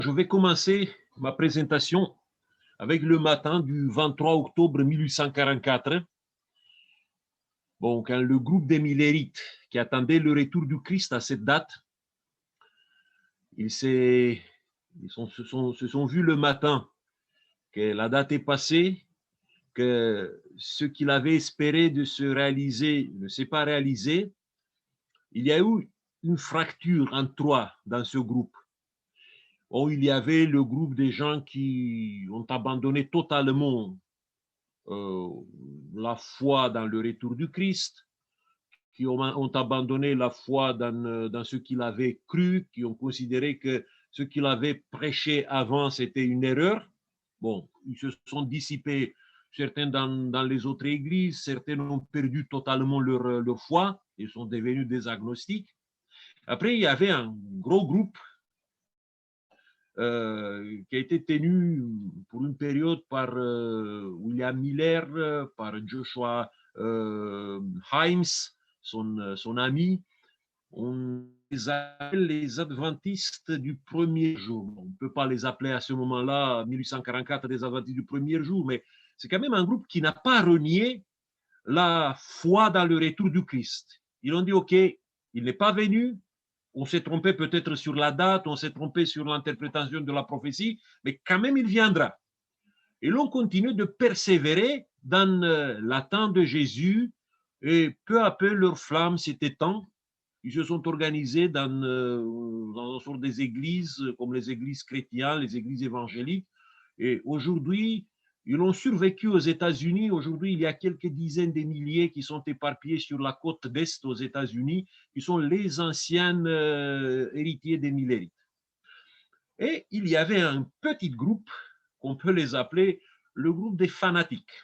Je vais commencer ma présentation avec le matin du 23 octobre 1844. Bon, quand le groupe des Millérites qui attendait le retour du Christ à cette date, ils se sont vus le matin que la date est passée, que ce qu'il avait espéré de se réaliser ne s'est pas réalisé. Il y a eu une fracture en trois dans ce groupe. Bon, il y avait le groupe des gens qui ont abandonné totalement la foi dans le retour du Christ, qui ont abandonné la foi dans ce qu'il avait cru, qui ont considéré que ce qu'il avait prêché avant, c'était une erreur. Bon, ils se sont dissipés, certains dans les autres églises, certains ont perdu totalement leur foi, ils sont devenus des agnostiques. Après, il y avait un gros groupe qui a été tenu pour une période par William Miller, par Joshua Himes, son ami. On les appelle les adventistes du premier jour. On ne peut pas les appeler à ce moment-là, 1844, des adventistes du premier jour, mais c'est quand même un groupe qui n'a pas renié la foi dans le retour du Christ. Ils ont dit, OK, il n'est pas venu, on s'est trompé peut-être sur la date, on s'est trompé sur l'interprétation de la prophétie, mais quand même il viendra. Et l'on continue de persévérer dans l'attente de Jésus, et peu à peu leur flamme s'est éteinte. Ils se sont organisés dans une sorte des églises, comme les églises chrétiennes, les églises évangéliques, et aujourd'hui, ils ont survécu aux États-Unis. Aujourd'hui, il y a quelques dizaines de milliers qui sont éparpillés sur la côte d'Est aux États-Unis, qui sont les anciens héritiers des Millérites. Et il y avait un petit groupe, qu'on peut les appeler le groupe des fanatiques.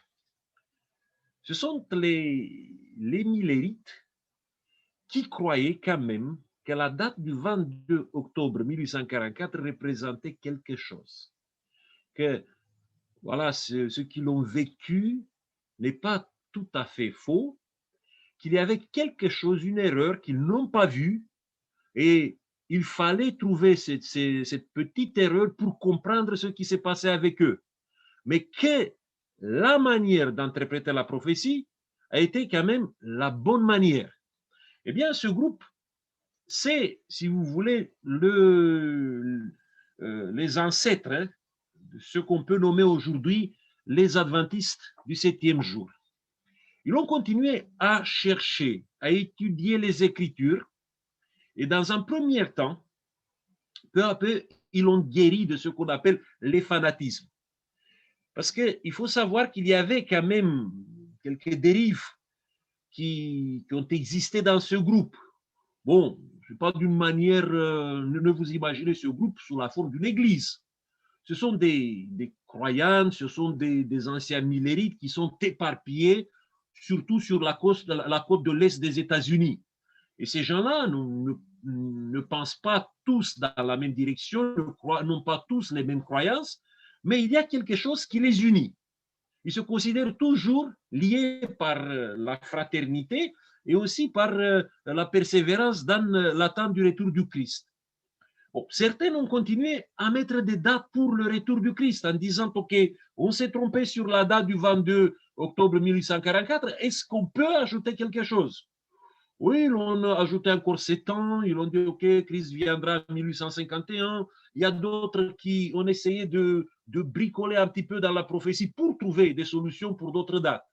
Ce sont les Millérites qui croyaient quand même que la date du 22 octobre 1844 représentait quelque chose. Que voilà, ce qu'ils ont vécu n'est pas tout à fait faux, qu'il y avait quelque chose, une erreur qu'ils n'ont pas vue, et il fallait trouver cette petite erreur pour comprendre ce qui s'est passé avec eux. Mais que la manière d'interpréter la prophétie a été quand même la bonne manière. Eh bien, ce groupe, c'est, si vous voulez, les ancêtres hein, de ce qu'on peut nommer aujourd'hui les adventistes du septième jour. Ils ont continué à chercher, à étudier les Écritures, et dans un premier temps, peu à peu, ils ont guéri de ce qu'on appelle les fanatismes. Parce qu'il faut savoir qu'il y avait quand même quelques dérives qui ont existé dans ce groupe. Bon, ce n'est pas d'une manière, ne vous imaginez ce groupe sous la forme d'une église. Ce sont des croyants, ce sont des anciens millérites qui sont éparpillés, surtout sur la côte de l'Est des États-Unis. Et ces gens-là ne pensent pas tous dans la même direction, n'ont pas tous les mêmes croyances, mais il y a quelque chose qui les unit. Ils se considèrent toujours liés par la fraternité et aussi par la persévérance dans l'attente du retour du Christ. Bon, certains ont continué à mettre des dates pour le retour du Christ en disant, OK, on s'est trompé sur la date du 22 octobre 1844, est-ce qu'on peut ajouter quelque chose? Oui, ils ont ajouté encore 7 ans, ils ont dit, OK, Christ viendra en 1851. Il y a d'autres qui ont essayé de bricoler un petit peu dans la prophétie pour trouver des solutions pour d'autres dates.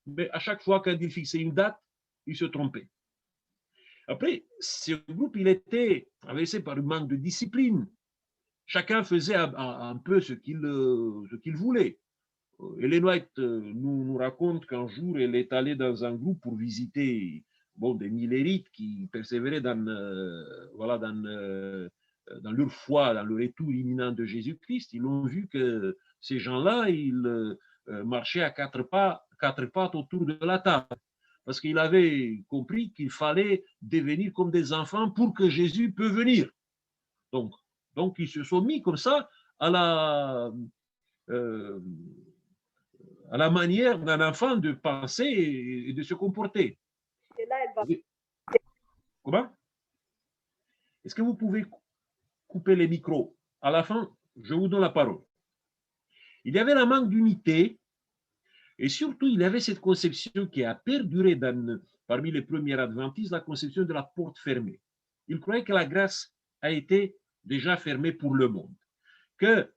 Mais à chaque fois qu'ils fixaient une date, ils se trompaient. Après, ce groupe, il était traversé par un manque de discipline. Chacun faisait un peu ce qu'il voulait. Ellen White nous raconte qu'un jour, elle est allée dans un groupe pour visiter des millérites qui persévéraient dans leur foi, dans le retour imminent de Jésus-Christ. Ils ont vu que ces gens-là, ils marchaient à quatre pattes autour de la table. Parce qu'il avait compris qu'il fallait devenir comme des enfants pour que Jésus peut venir. Donc ils se sont mis comme ça à la manière d'un enfant de penser et de se comporter. Et là, elle va... Comment? Est-ce que vous pouvez couper les micros? à la fin, je vous donne la parole. Il y avait un manque d'unité et surtout, il y avait cette conception qui a perduré parmi les premiers adventistes, la conception de la porte fermée. Ils croyaient que la grâce a été déjà fermée pour le monde, que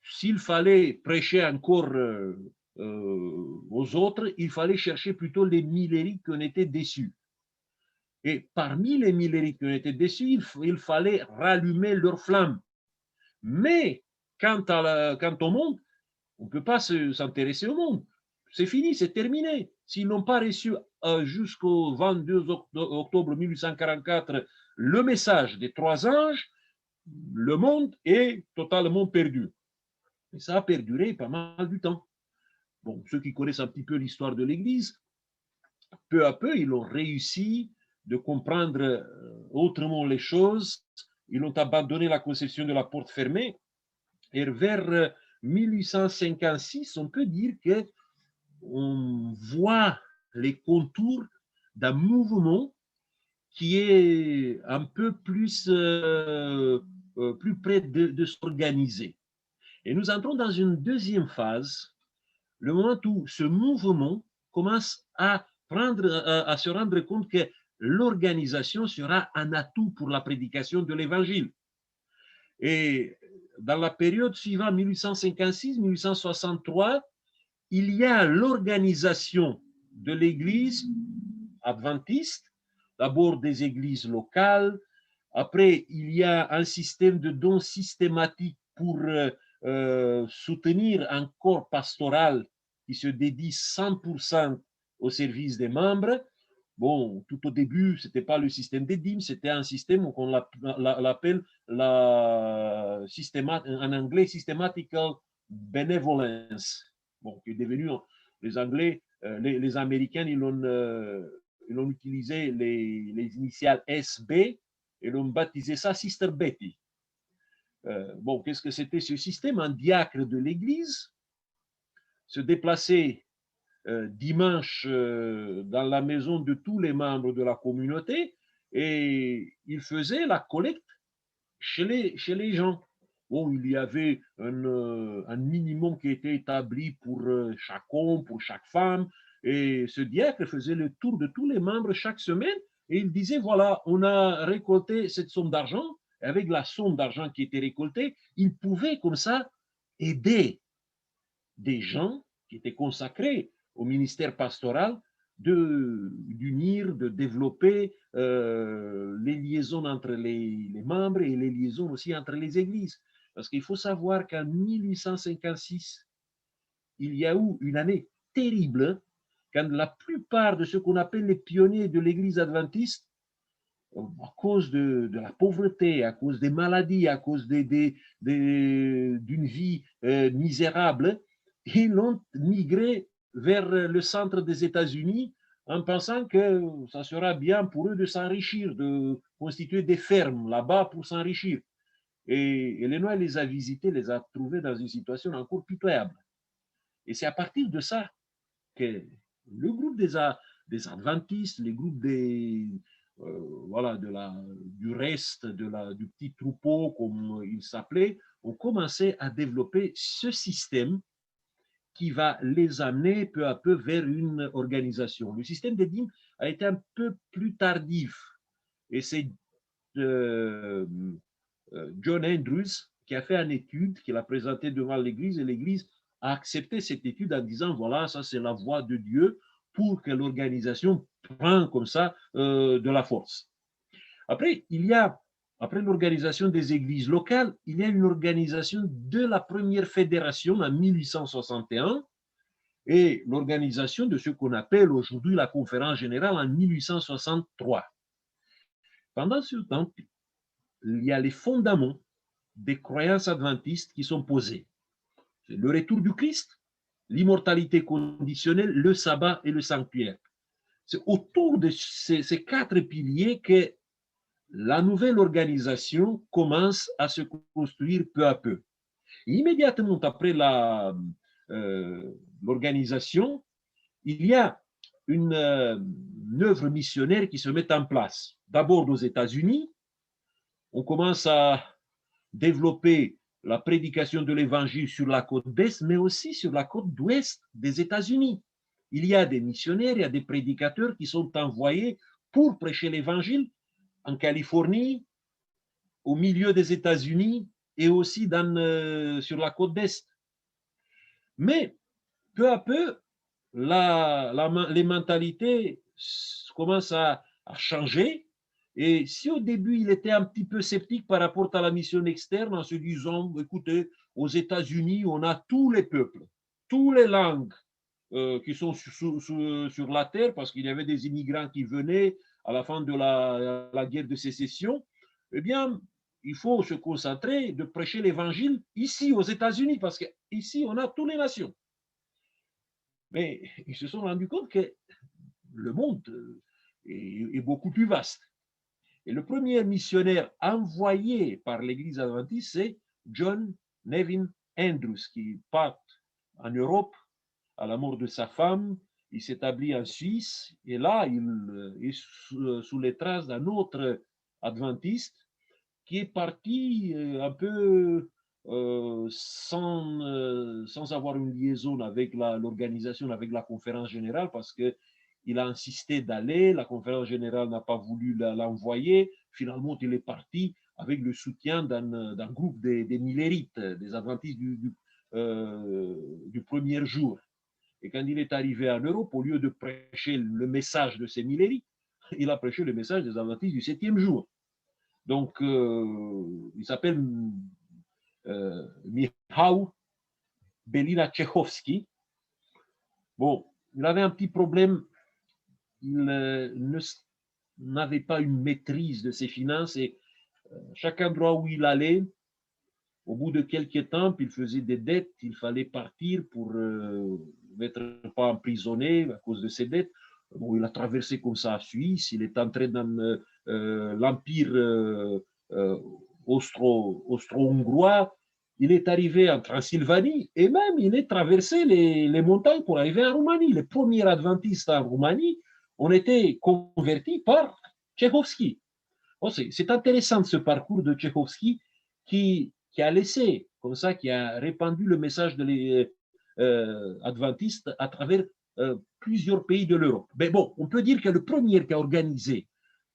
s'il fallait prêcher encore aux autres, il fallait chercher plutôt les millérites qui en étaient déçus. Et parmi les millérites qui en étaient déçus, il fallait rallumer leur flamme. Mais quant au monde, on ne peut pas s'intéresser au monde. C'est fini, c'est terminé. S'ils n'ont pas reçu jusqu'au 22 octobre 1844 le message des trois anges, le monde est totalement perdu. Et ça a perduré pas mal du temps. Bon, ceux qui connaissent un petit peu l'histoire de l'Église, peu à peu, ils ont réussi de comprendre autrement les choses. Ils ont abandonné la conception de la porte fermée. Et vers 1856, on peut dire qu'on voit les contours d'un mouvement qui est un peu plus près de s'organiser. Et nous entrons dans une deuxième phase, le moment où ce mouvement commence à se rendre compte que l'organisation sera un atout pour la prédication de l'évangile. Et dans la période suivante, 1856-1863, il y a l'organisation de l'Église adventiste, d'abord des églises locales, après il y a un système de dons systématiques pour soutenir un corps pastoral qui se dédie 100% au service des membres. Bon, tout au début, ce n'était pas le système des dîmes, c'était un système qu'on l'appelle en anglais systematical benevolence. Bon, qui est devenu, les Anglais, les Américains, ils ont utilisé les initiales SB et l'ont baptisé ça Sister Betty. Bon, qu'est-ce que c'était ce système? Un diacre de l'Église se déplaçait dimanche dans la maison de tous les membres de la communauté et il faisait la collecte chez les gens. Bon, il y avait un minimum qui était établi pour chaque homme, pour chaque femme, et ce diacre faisait le tour de tous les membres chaque semaine et il disait, voilà, on a récolté cette somme d'argent, et avec la somme d'argent qui était récoltée, il pouvait comme ça aider des gens qui étaient consacrés au ministère pastoral d'unir, de développer les liaisons entre les membres et les liaisons aussi entre les églises. Parce qu'il faut savoir qu'en 1856, il y a eu une année terrible quand la plupart de ce qu'on appelle les pionniers de l'église adventiste, à cause de la pauvreté, à cause des maladies, à cause d'une vie misérable, ils ont migré vers le centre des États-Unis en pensant que ça sera bien pour eux de s'enrichir, de constituer des fermes là-bas pour s'enrichir. Et Illinois les a visités, les a trouvés dans une situation encore pitoyable. Et c'est à partir de ça que le groupe des adventistes, les groupes voilà, du reste du petit troupeau, comme il s'appelait, ont commencé à développer ce système qui va les amener peu à peu vers une organisation. Le système des dîmes a été un peu plus tardif et c'est John Andrews qui a fait une étude qu'il a présentée devant l'Église et l'Église a accepté cette étude en disant voilà, ça c'est la voie de Dieu pour que l'organisation prenne comme ça de la force. Après, après l'organisation des églises locales, il y a une organisation de la première fédération en 1861 et l'organisation de ce qu'on appelle aujourd'hui la conférence générale en 1863. Pendant ce temps, il y a les fondements des croyances adventistes qui sont posées. C'est le retour du Christ, l'immortalité conditionnelle, le sabbat et le sanctuaire. C'est autour de ces quatre piliers que la nouvelle organisation commence à se construire peu à peu. Et immédiatement après l'organisation, il y a une œuvre missionnaire qui se met en place. D'abord aux États-Unis, on commence à développer la prédication de l'évangile sur la côte est, mais aussi sur la côte ouest des États-Unis. Il y a des missionnaires, il y a des prédicateurs qui sont envoyés pour prêcher l'évangile en Californie, au milieu des États-Unis et aussi sur la côte est. Mais peu à peu, les mentalités commencent à changer. Et si au début, il était un petit peu sceptique par rapport à la mission externe en se disant, écoutez, aux États-Unis, on a tous les peuples, toutes les langues qui sont sur la terre, parce qu'il y avait des immigrants qui venaient à la fin de la guerre de sécession, eh bien, il faut se concentrer de prêcher l'évangile ici aux États-Unis, parce qu'ici, on a toutes les nations. Mais ils se sont rendus compte que le monde est beaucoup plus vaste. Et le premier missionnaire envoyé par l'Église adventiste, c'est John Nevin Andrews, qui part en Europe à la mort de sa femme. Il s'établit en Suisse et là, il est sous les traces d'un autre adventiste qui est parti un peu sans avoir une liaison avec l'organisation, avec la conférence générale, parce qu'il a insisté d'aller, la conférence générale n'a pas voulu l'envoyer, finalement il est parti avec le soutien d'un groupe des millérites, des adventistes du premier jour. Et quand il est arrivé en Europe, au lieu de prêcher le message de ces millérites, il a prêché le message des adventistes du 7e jour. Donc, il s'appelle Michał Belina-Tchaikovsky. Bon, il avait un petit problème. Il n'avait pas une maîtrise de ses finances et chaque endroit où il allait, au bout de quelques temps, il faisait des dettes, il fallait partir pour n'être pas emprisonné à cause de ses dettes. Bon, il a traversé comme ça la Suisse, il est entré dans l'Empire austro-hongrois, il est arrivé en Transylvanie et même il est traversé les montagnes pour arriver en Roumanie. Les premiers adventistes en Roumanie ont été convertis par Tchaïkovski. Bon, c'est intéressant ce parcours de Tchaïkovski qui a laissé, comme ça, qui a répandu le message de l'adventiste à travers plusieurs pays de l'Europe. Mais bon, on peut dire que le premier qui a organisé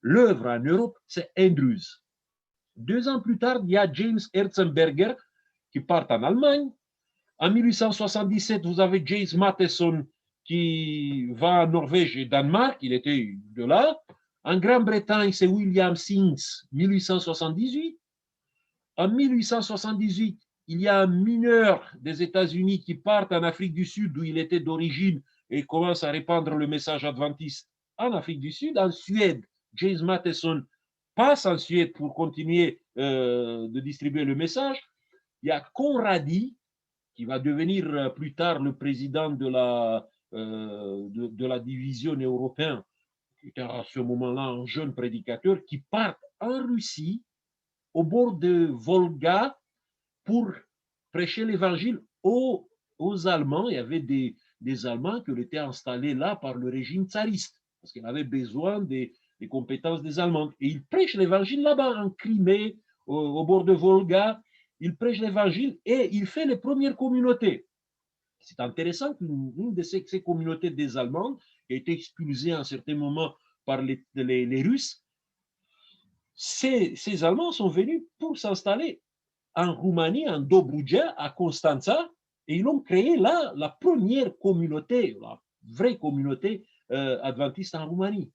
l'œuvre en Europe, c'est Andrews. 2 ans plus tard, il y a James Herzenberger qui part en Allemagne. En 1877, vous avez James Matheson qui va en Norvège et Danemark, il était de là. En Grande-Bretagne, c'est William Sings, 1878. En 1878, il y a un mineur des États-Unis qui part en Afrique du Sud, où il était d'origine, et commence à répandre le message adventiste en Afrique du Sud. En Suède, James Matheson passe en Suède pour continuer de distribuer le message. Il y a Conradi, qui va devenir plus tard le président de la division européenne, qui était à ce moment-là un jeune prédicateur, qui part en Russie, au bord de Volga, pour prêcher l'évangile aux Allemands. Il y avait des Allemands qui étaient installés là par le régime tsariste, parce qu'il avait besoin des compétences des Allemands. Et il prêche l'évangile là-bas, en Crimée, au bord de Volga. Il prêche l'évangile et il fait les premières communautés. C'est intéressant qu'une de ces communautés des Allemands ait été expulsée à un certain moment par les Russes. Ces Allemands sont venus pour s'installer en Roumanie, en Dobruja, à Constanța, et ils ont créé là la première communauté, la vraie communauté adventiste en Roumanie.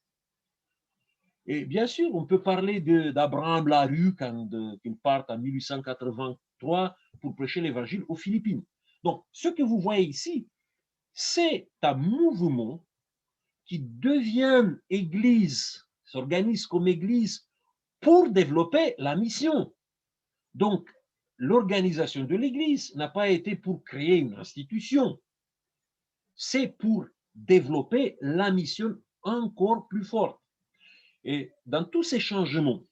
Et bien sûr, on peut parler d'Abraham Larue quand il part en 1883 pour prêcher l'évangile aux Philippines. Donc, ce que vous voyez ici, c'est un mouvement qui devient église, s'organise comme église pour développer la mission. Donc, l'organisation de l'église n'a pas été pour créer une institution, c'est pour développer la mission encore plus forte. Et dans tous ces changements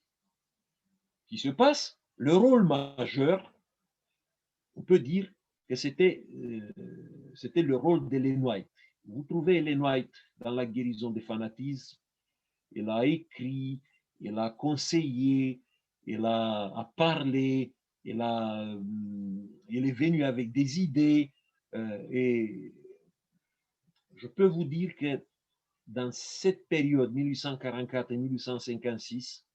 qui se passent, le rôle majeur, on peut dire que c'était le rôle d'Ellen White. Vous trouvez Ellen White dans la guérison des fanatismes. Elle a écrit, elle a conseillé, elle a parlé il est venu avec des idées. Et je peux vous dire que dans cette période, 1844 et 1856,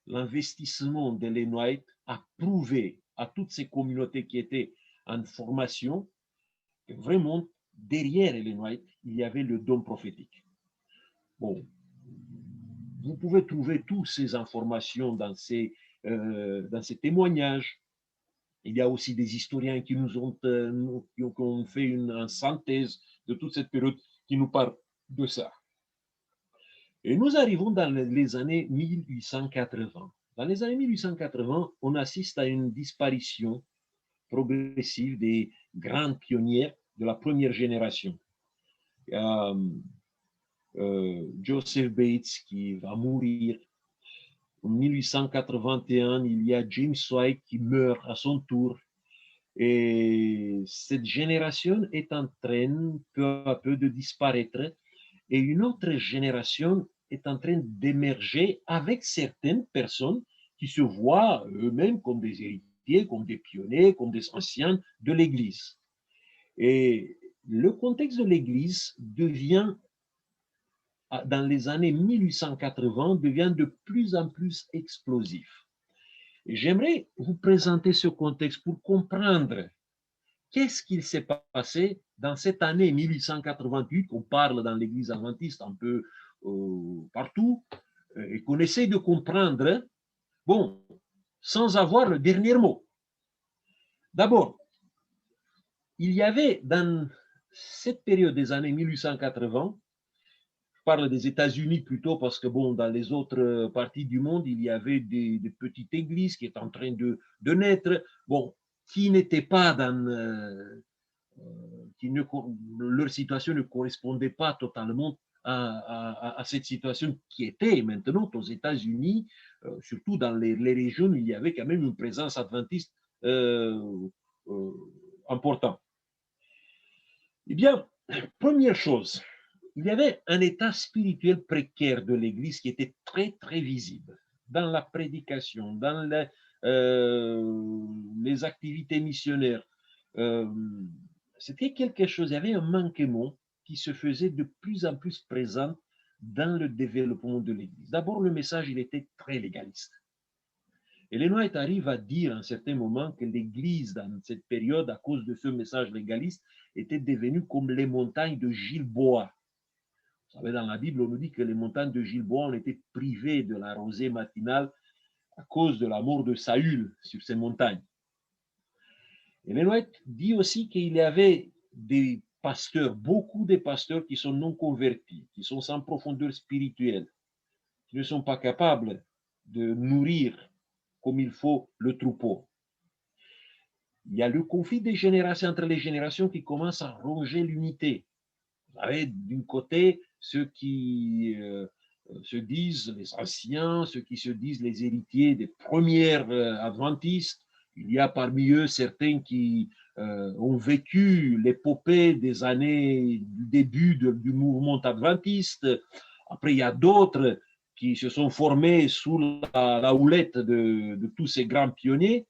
l'investissement d'Ellen White a prouvé à toutes ces communautés qui étaient en formation que vraiment, derrière Ellen White, il y avait le don prophétique. Bon, vous pouvez trouver toutes ces informations dans ces témoignages. Il y a aussi des historiens qui nous ont, qui ont fait une synthèse de toute cette période qui nous parle de ça. Et nous arrivons dans les années 1880. Dans les années 1880, on assiste à une disparition progressive des grandes pionnières de la première génération. Joseph Bates qui va mourir. En 1881, il y a James White qui meurt à son tour. Et cette génération est en train peu à peu de disparaître. Et une autre génération est en train d'émerger avec certaines personnes qui se voient eux-mêmes comme des héritiers, comme des pionniers, comme des anciens de l'Église. Et le contexte de l'Église devient, dans les années 1880, devient de plus en plus explosif. Et j'aimerais vous présenter ce contexte pour comprendre qu'est-ce qu'il s'est passé dans cette année 1888, qu'on parle dans l'Église adventiste un peu partout, et qu'on essaie de comprendre, bon, sans avoir le dernier mot. D'abord, il y avait dans cette période des années 1880, je parle des États-Unis plutôt parce que, bon, dans les autres parties du monde, il y avait des petites églises qui étaient en train de naître, bon, qui n'étaient pas dans... leur situation ne correspondait pas totalement à cette situation qui était maintenant aux États-Unis, surtout dans les régions où il y avait quand même une présence adventiste importante. Eh bien, première chose, il y avait un état spirituel précaire de l'Église qui était très, très visible dans la prédication, dans les activités missionnaires. C'était quelque chose, il y avait un manquement qui se faisait de plus en plus présent dans le développement de l'Église. D'abord, le message, il était très légaliste. Ellen White arrive à dire à un certain moment que l'Église, dans cette période, à cause de ce message légaliste, était devenue comme les montagnes de Gilboa. Vous savez, dans la Bible, on nous dit que les montagnes de Gilboa ont été privées de la rosée matinale à cause de la mort de Saül sur ces montagnes. Ellen White dit aussi qu'il y avait des pasteurs, beaucoup de pasteurs qui sont non convertis, qui sont sans profondeur spirituelle, qui ne sont pas capables de nourrir comme il faut le troupeau. Il y a le conflit des générations entre les générations qui commence à ronger l'unité. Vous avez d'un côté ceux qui se disent les anciens, ceux qui se disent les héritiers des premières adventistes. Il y a parmi eux certains qui ont vécu l'épopée des années du début du mouvement adventiste. Après, il y a d'autres qui se sont formés sous la houlette de tous ces grands pionniers.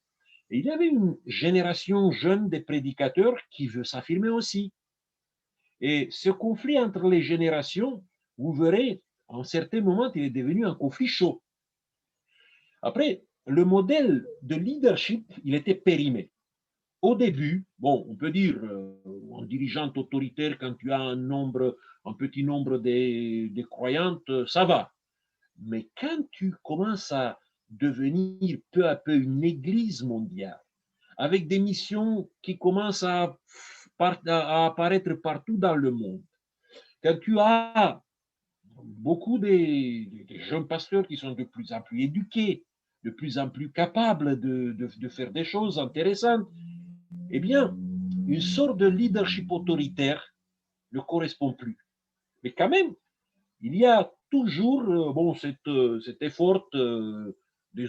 Et il y avait une génération jeune des prédicateurs qui veut s'affirmer aussi. Et ce conflit entre les générations, vous verrez, en certains moments, il est devenu un conflit chaud. Après, le modèle de leadership, il était périmé. Au début, bon, on peut dire, en dirigeante autoritaire, quand tu as un petit nombre de croyantes, ça va. Mais quand tu commences à devenir peu à peu une église mondiale, avec des missions qui commencent à apparaître partout dans le monde, quand tu as beaucoup de jeunes pasteurs qui sont de plus en plus éduqués, de plus en plus capables de faire des choses intéressantes, eh bien, une sorte de leadership autoritaire ne correspond plus. Mais quand même, il y a toujours bon, cet effort des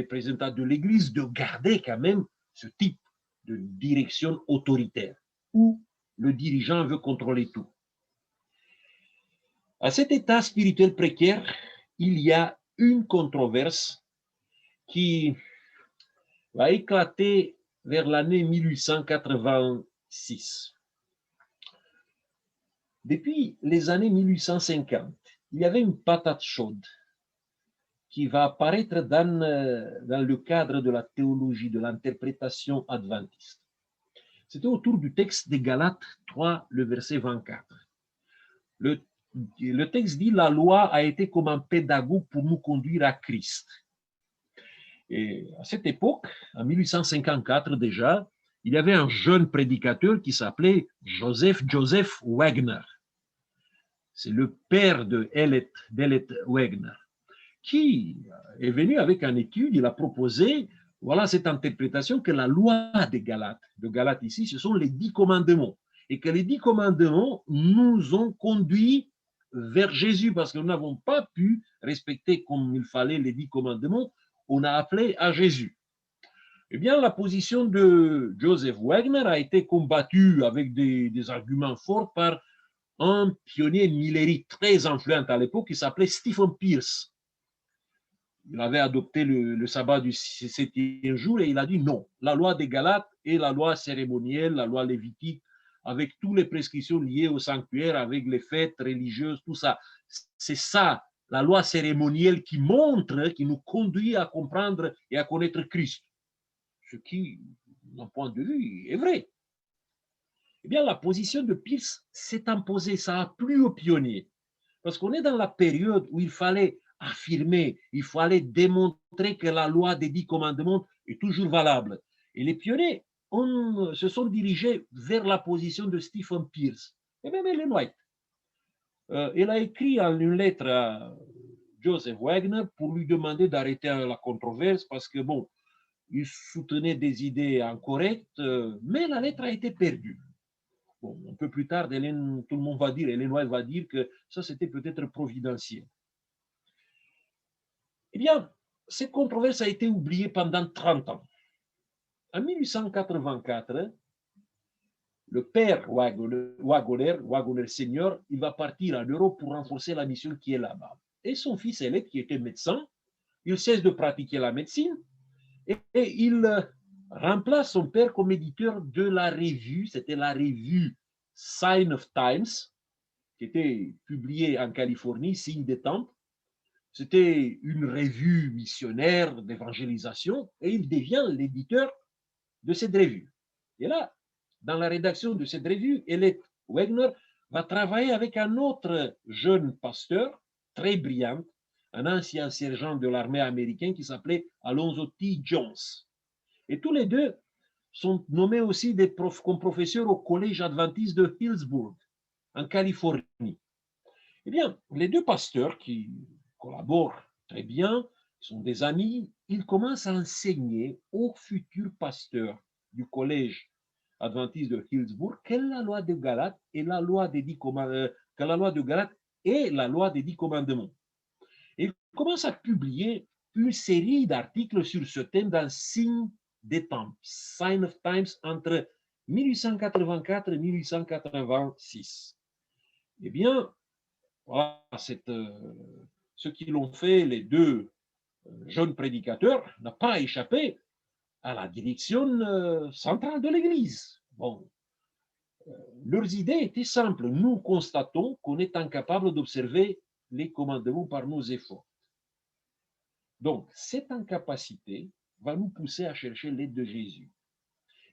représentants de l'Église de garder quand même ce type de direction autoritaire où le dirigeant veut contrôler tout. À cet état spirituel précaire, il y a une controverse qui va éclater vers l'année 1886. Depuis les années 1850, il y avait une patate chaude qui va apparaître dans le cadre de la théologie, de l'interprétation adventiste. C'était autour du texte des Galates 3, le verset 24. Le texte dit « La loi a été comme un pédagogue pour nous conduire à Christ ». Et à cette époque, en 1854 déjà, il y avait un jeune prédicateur qui s'appelait Joseph Wagner. C'est le père d'Elliot Wagner, qui est venu avec une étude. Il a proposé, voilà cette interprétation, que la loi de Galates ici, ce sont les 10 commandements. Et que les 10 commandements nous ont conduits vers Jésus, parce que nous n'avons pas pu respecter comme il fallait les 10 commandements. On a appelé à Jésus. Eh bien, la position de Joseph Wagner a été combattue avec des arguments forts par un pionnier millérite très influent à l'époque qui s'appelait Stephen Pierce. Il avait adopté le sabbat du 7e jour et il a dit non, la loi des Galates est la loi cérémonielle, la loi lévitique, avec toutes les prescriptions liées au sanctuaire, avec les fêtes religieuses, tout ça. C'est ça, la loi cérémonielle qui montre, qui nous conduit à comprendre et à connaître Christ. Ce qui, d'un point de vue, est vrai. Eh bien, la position de Pierce s'est imposée, ça a plu aux pionniers. Parce qu'on est dans la période où il fallait affirmer, il fallait démontrer que la loi des 10 commandements est toujours valable. Et les pionniers se sont dirigés vers la position de Stephen Pierce et même Ellen White. Il a écrit une lettre à Joseph Wagner pour lui demander d'arrêter la controverse parce que, bon, il soutenait des idées incorrectes, mais la lettre a été perdue. Bon, un peu plus tard, tout le monde va dire, Ellen White va dire que ça, c'était peut-être providentiel. Eh bien, cette controverse a été oubliée pendant 30 ans. En 1884, le père Wagner Senior, il va partir en Europe pour renforcer la mission qui est là-bas. Et son fils aîné, qui était médecin, il cesse de pratiquer la médecine et il remplace son père comme éditeur de la revue, c'était la revue Sign of Times, qui était publiée en Californie, Signe des Temps. C'était une revue missionnaire d'évangélisation et il devient l'éditeur de cette revue. Et là, dans la rédaction de cette revue, Elliot Wagner va travailler avec un autre jeune pasteur, très brillant, un ancien sergent de l'armée américaine qui s'appelait Alonzo T. Jones. Et tous les deux sont nommés aussi comme professeurs au collège adventiste de Hillsborough, en Californie. Eh bien, les deux pasteurs qui collaborent très bien, sont des amis, ils commencent à enseigner aux futurs pasteurs du collège adventiste de Hillsborough que la loi de Galates et la loi des 10 commandements, que la loi de Galates est la loi des 10 commandements. Et ils commencent à publier une série d'articles sur ce thème dans Signe des Temps, Sign of Times, entre 1884 et 1886. Eh bien, voilà, ce qu'ils ont fait, les deux jeunes prédicateurs, n'a pas échappé à la direction centrale de l'Église. Bon, leurs idées étaient simples. Nous constatons qu'on est incapable d'observer les commandements par nos efforts. Donc, cette incapacité va nous pousser à chercher l'aide de Jésus.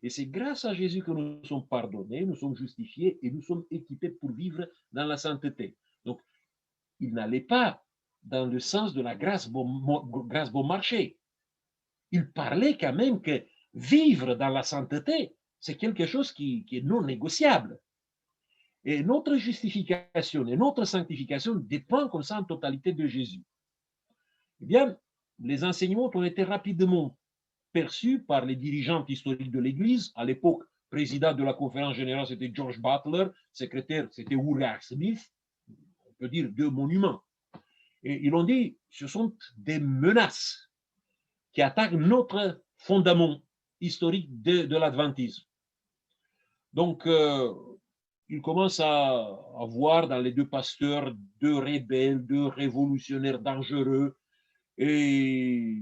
Et c'est grâce à Jésus que nous sommes pardonnés, nous sommes justifiés et nous sommes équipés pour vivre dans la sainteté. Donc, il n'allait pas dans le sens de la grâce bon marché. Il parlait quand même que vivre dans la sainteté, c'est quelque chose qui est non négociable. Et notre justification et notre sanctification dépendent comme ça en totalité de Jésus. Eh bien, les enseignements ont été rapidement perçus par les dirigeants historiques de l'Église. À l'époque, président de la conférence générale, c'était George Butler, secrétaire, c'était Woodyard Smith, on peut dire deux monuments. Et ils ont dit, ce sont des menaces qui attaquent notre fondament historique de l'adventisme. Donc, il commence à voir dans les deux pasteurs deux rebelles, deux révolutionnaires dangereux Et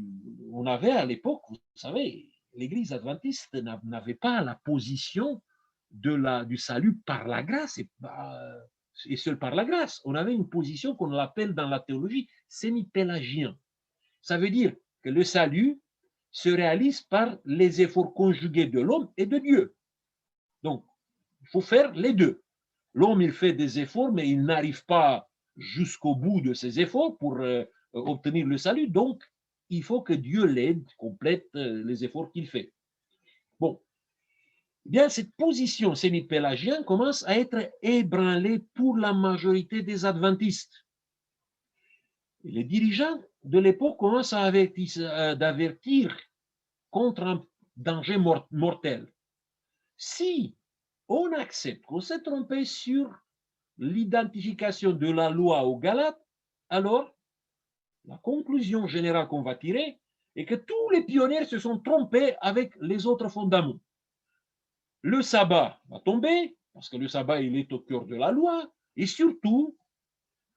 on avait à l'époque, vous savez, l'Église adventiste n'avait pas la position du salut par la grâce et seul par la grâce. On avait une position qu'on appelle dans la théologie sémipélagien. Ça veut dire que le salut se réalise par les efforts conjugués de l'homme et de Dieu. Donc, il faut faire les deux. L'homme, il fait des efforts, mais il n'arrive pas jusqu'au bout de ses efforts pour obtenir le salut. Donc, il faut que Dieu l'aide, complète les efforts qu'il fait. Bon, eh bien, cette position sémipélagienne commence à être ébranlée pour la majorité des adventistes. Et les dirigeants de l'époque commencent à d'avertir contre un danger mortel. Si on accepte qu'on s'est trompé sur l'identification de la loi aux Galates, alors la conclusion générale qu'on va tirer est que tous les pionniers se sont trompés avec les autres fondements. Le sabbat va tomber, parce que le sabbat, il est au cœur de la loi, et surtout,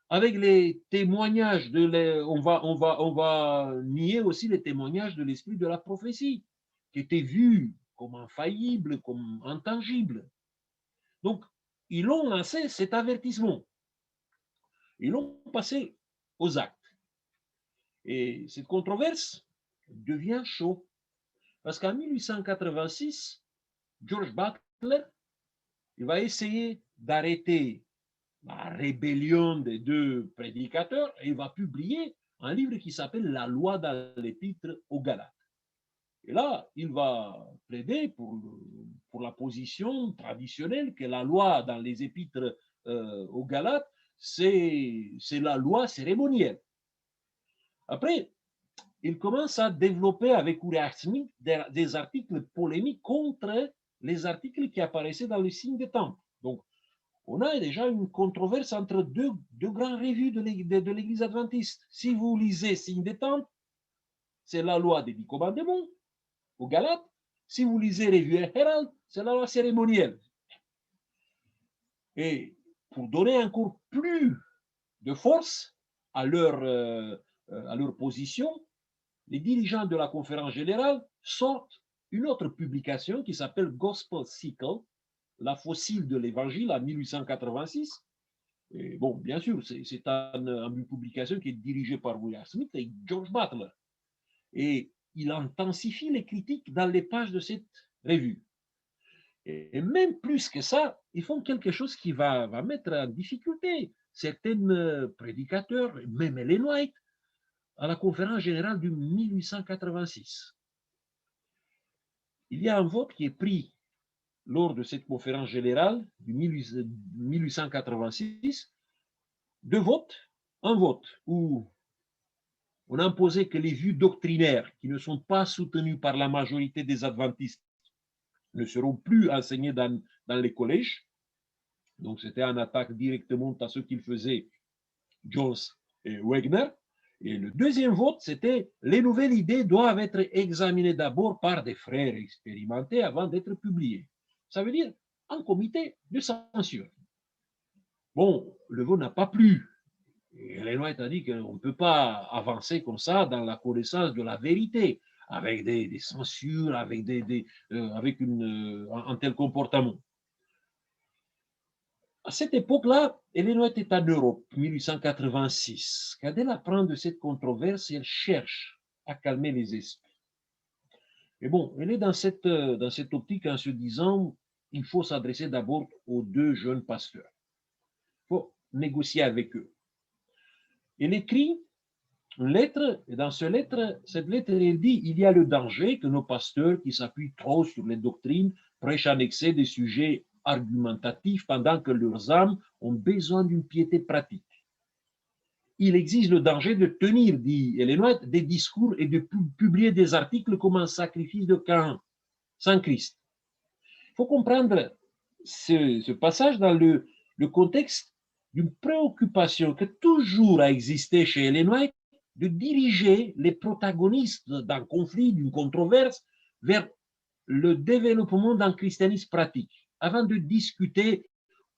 avec les témoignages, on va nier aussi les témoignages de l'esprit de la prophétie, qui était vu comme infaillible, comme intangible. Donc, ils ont lancé cet avertissement. Ils l'ont passé aux actes. Et cette controverse devient chaude. Parce qu'en 1886, George Butler, il va essayer d'arrêter la rébellion des deux prédicateurs et il va publier un livre qui s'appelle La loi dans l'épître aux Galates. Et là, il va plaider pour la position traditionnelle que la loi dans les épîtres aux Galates, c'est la loi cérémonielle. Après, il commence à développer avec Uriah Smith des articles polémiques contre les articles qui apparaissaient dans le signe des temps. Donc, on a déjà une controverse entre deux grandes revues de l'Église adventiste. Si vous lisez Signe des temps, c'est la loi des 10 commandements aux Galates. Si vous lisez Revue et Herald, c'est la loi cérémonielle. Et pour donner encore plus de force à leur position, les dirigeants de la conférence générale sortent une autre publication qui s'appelle Gospel Cycle, la fossile de l'évangile en 1886. Et bon, bien sûr, c'est une publication qui est dirigée par William Smith et George Butler. Et il intensifie les critiques dans les pages de cette revue. Et même plus que ça, ils font quelque chose qui va mettre en difficulté certains prédicateurs, même Ellen White, à la conférence générale de 1886. Il y a un vote qui est pris lors de cette conférence générale de 1886, deux votes, un vote où on a imposé que les vues doctrinaires qui ne sont pas soutenues par la majorité des adventistes ne seront plus enseignées dans les collèges. Donc, c'était une attaque directement à ce qu'il faisait Jones et Wagner. Et le deuxième vote, c'était les nouvelles idées doivent être examinées d'abord par des frères expérimentés avant d'être publiées. Ça veut dire un comité de censure. Bon, le vote n'a pas plu. Et Ellen White a dit qu'on ne peut pas avancer comme ça dans la connaissance de la vérité, avec des censures, avec, avec un tel comportement. À cette époque-là, Ellen White est en Europe, 1886. Quand elle apprend de cette controverse, elle cherche à calmer les esprits. Mais bon, elle est dans cette optique en se disant, il faut s'adresser d'abord aux deux jeunes pasteurs. Il faut négocier avec eux. Elle écrit une lettre, et dans cette lettre, elle dit, il y a le danger que nos pasteurs qui s'appuient trop sur les doctrines prêchent en excès des sujets argumentatifs pendant que leurs âmes ont besoin d'une piété pratique. Il existe le danger de tenir, dit Ellen White, des discours et de publier des articles comme un sacrifice de Caïn, sans Christ. Il faut comprendre ce passage dans le contexte d'une préoccupation qui toujours a existé chez Ellen White de diriger les protagonistes d'un conflit, d'une controverse, vers le développement d'un christianisme pratique, avant de discuter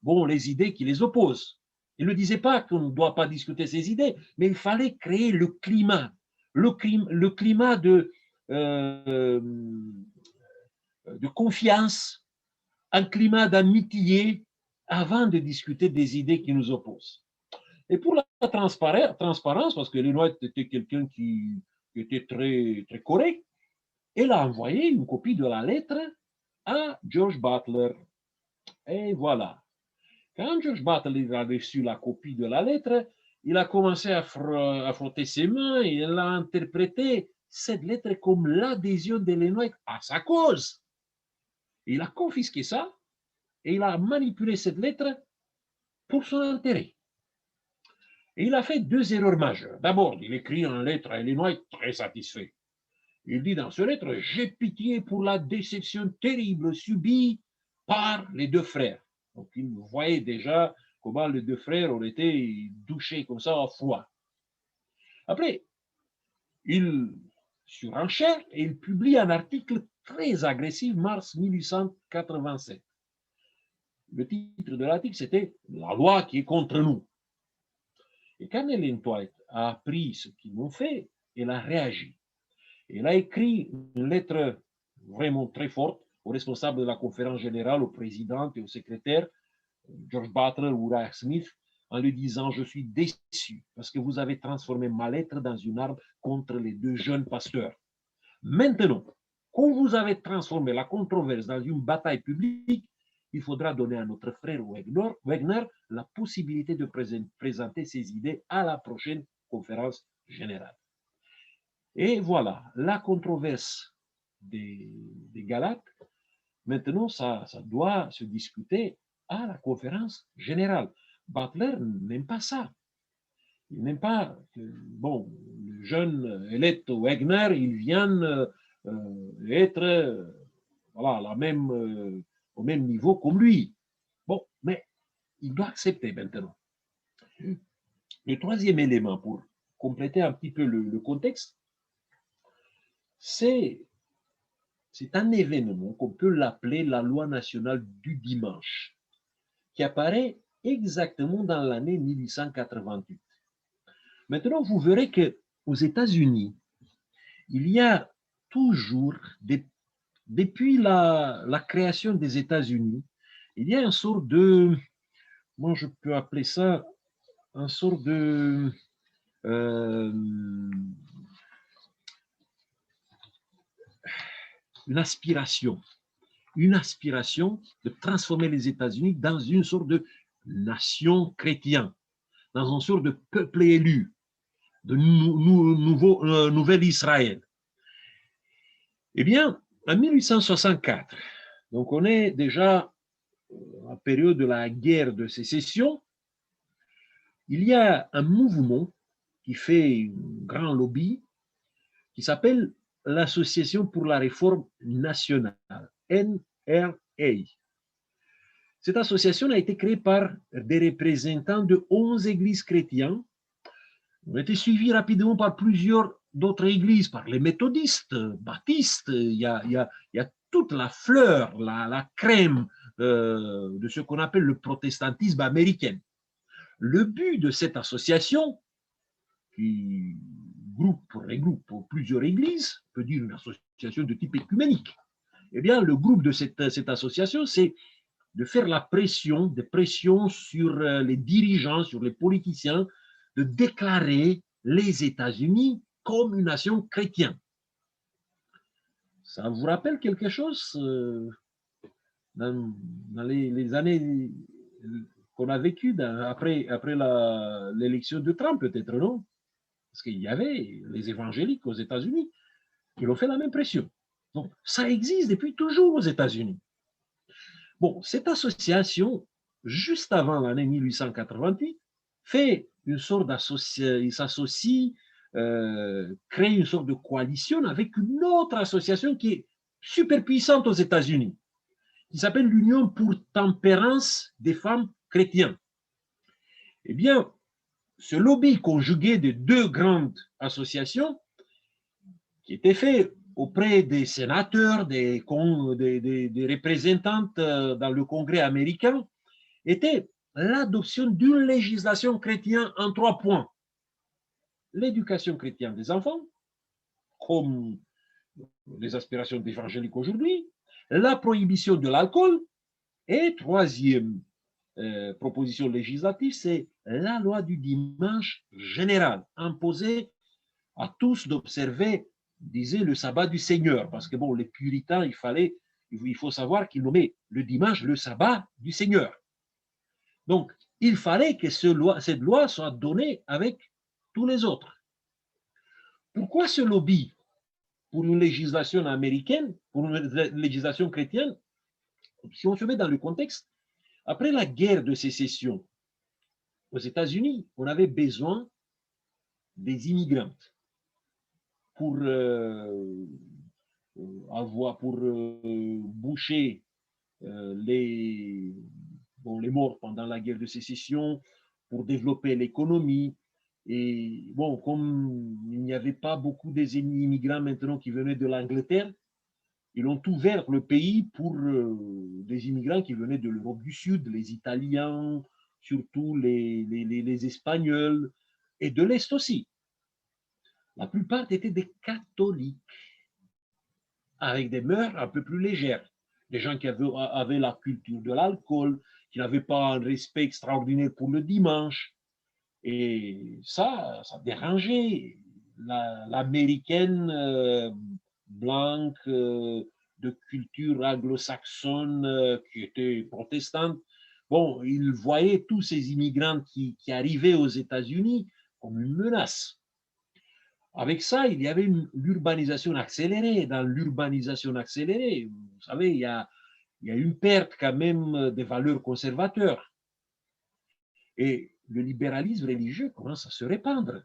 les idées qui les opposent. Il ne disait pas qu'on ne doit pas discuter ces idées, mais il fallait créer le climat, le climat de confiance, un climat d'amitié avant de discuter des idées qui nous opposent. Et pour la transparence, parce que Lenoir était quelqu'un qui était très, très correct, elle a envoyé une copie de la lettre à George Butler. Et voilà. Quand George Butler a reçu la copie de la lettre, il a commencé à frotter ses mains et il a interprété cette lettre comme l'adhésion de Lenoir à sa cause. Il a confisqué ça et il a manipulé cette lettre pour son intérêt. Et il a fait deux erreurs majeures. D'abord, il écrit une lettre à Illinois très satisfait. Il dit dans cette lettre, j'ai pitié pour la déception terrible subie par les deux frères. Donc, il voyait déjà comment les deux frères ont été douchés comme ça à froid. Après, il surenchère et il publie un article très agressif, mars 1887. Le titre de l'article, c'était « La loi qui est contre nous ». Et quand Ellen White a appris ce qu'ils m'ont fait, elle a réagi. Elle a écrit une lettre vraiment très forte au responsable de la conférence générale, au président et au secrétaire, George Butler ou Uriah Smith, en lui disant « Je suis déçu parce que vous avez transformé ma lettre dans une arme contre les deux jeunes pasteurs. Maintenant, quand vous avez transformé la controverse dans une bataille publique, il faudra donner à notre frère Wagner la possibilité de présenter ses idées à la prochaine conférence générale. » Et voilà, la controverse des Galates, maintenant, ça doit se discuter à la conférence générale. Butler n'aime pas ça. Il n'aime pas que, bon, le jeune Elliott Wagner, il vienne être voilà, au même niveau comme lui. Bon, mais il doit accepter maintenant. Le troisième élément, pour compléter un petit peu le contexte, c'est un événement qu'on peut l'appeler la loi nationale du dimanche, qui apparaît exactement dans l'année 1888. Maintenant, vous verrez qu'aux États-Unis, il y a toujours, depuis la création des États-Unis, il y a une sorte de, moi je peux appeler ça, une sorte de une aspiration de transformer les États-Unis dans une sorte de nation chrétienne, dans une sorte de peuple élu, de nouvel Israël. Eh bien, en 1864, donc on est déjà en période de la guerre de sécession, il y a un mouvement qui fait un grand lobby qui s'appelle l'Association pour la réforme nationale, NRA. Cette association a été créée par des représentants de 11 églises chrétiennes. On a été suivis rapidement par plusieurs d'autres églises, par les méthodistes, baptistes. Il y a toute la fleur, la crème de ce qu'on appelle le protestantisme américain. Le but de cette association, qui regroupe plusieurs églises, on peut dire une association de type écuménique, eh bien, le groupe de cette association, c'est de faire la pression, des pressions sur les dirigeants, sur les politiciens, de déclarer les États-Unis comme une nation chrétienne. Ça vous rappelle quelque chose dans les années qu'on a vécues après l'élection de Trump, peut-être, non? Parce qu'il y avait les évangéliques aux États-Unis qui ont fait la même pression. Donc, ça existe depuis toujours aux États-Unis. Bon, cette association, juste avant l'année 1888, fait une sorte d'association, il s'associe, crée une sorte de coalition avec une autre association qui est super puissante aux États-Unis, qui s'appelle l'Union pour tempérance des femmes chrétiennes. Eh bien, ce lobby conjugué de deux grandes associations, qui était fait auprès des sénateurs, des représentants dans le Congrès américain, était l'adoption d'une législation chrétienne en 3 points. L'éducation chrétienne des enfants, comme les aspirations d'évangéliques aujourd'hui, la prohibition de l'alcool, et troisième proposition législative, c'est la loi du dimanche général, imposée à tous d'observer, disait, le sabbat du Seigneur, parce que bon, les puritains, il faut savoir qu'ils nommaient le dimanche le sabbat du Seigneur. Donc, il fallait que cette loi soit donnée avec tous les autres. Pourquoi ce lobby pour une législation américaine, pour une législation chrétienne? Si on se met dans le contexte, après la guerre de sécession aux États-Unis, on avait besoin des immigrants pour boucher les morts pendant la guerre de sécession, pour développer l'économie. Et bon, comme il n'y avait pas beaucoup d'immigrants maintenant qui venaient de l'Angleterre, ils ont ouvert le pays pour des immigrants qui venaient de l'Europe du Sud, les Italiens, surtout les Espagnols, et de l'Est aussi. La plupart étaient des catholiques, avec des mœurs un peu plus légères. Des gens qui avaient la culture de l'alcool, qui n'avaient pas un respect extraordinaire pour le dimanche. Et ça dérangeait l'américaine blanche de culture anglo-saxonne qui était protestante. Bon, ils voyaient tous ces immigrants qui arrivaient aux États-Unis comme une menace. Avec ça, il y avait l'urbanisation accélérée. Dans l'urbanisation accélérée, vous savez, il y a une perte quand même des valeurs conservateurs. Et le libéralisme religieux commence à se répandre.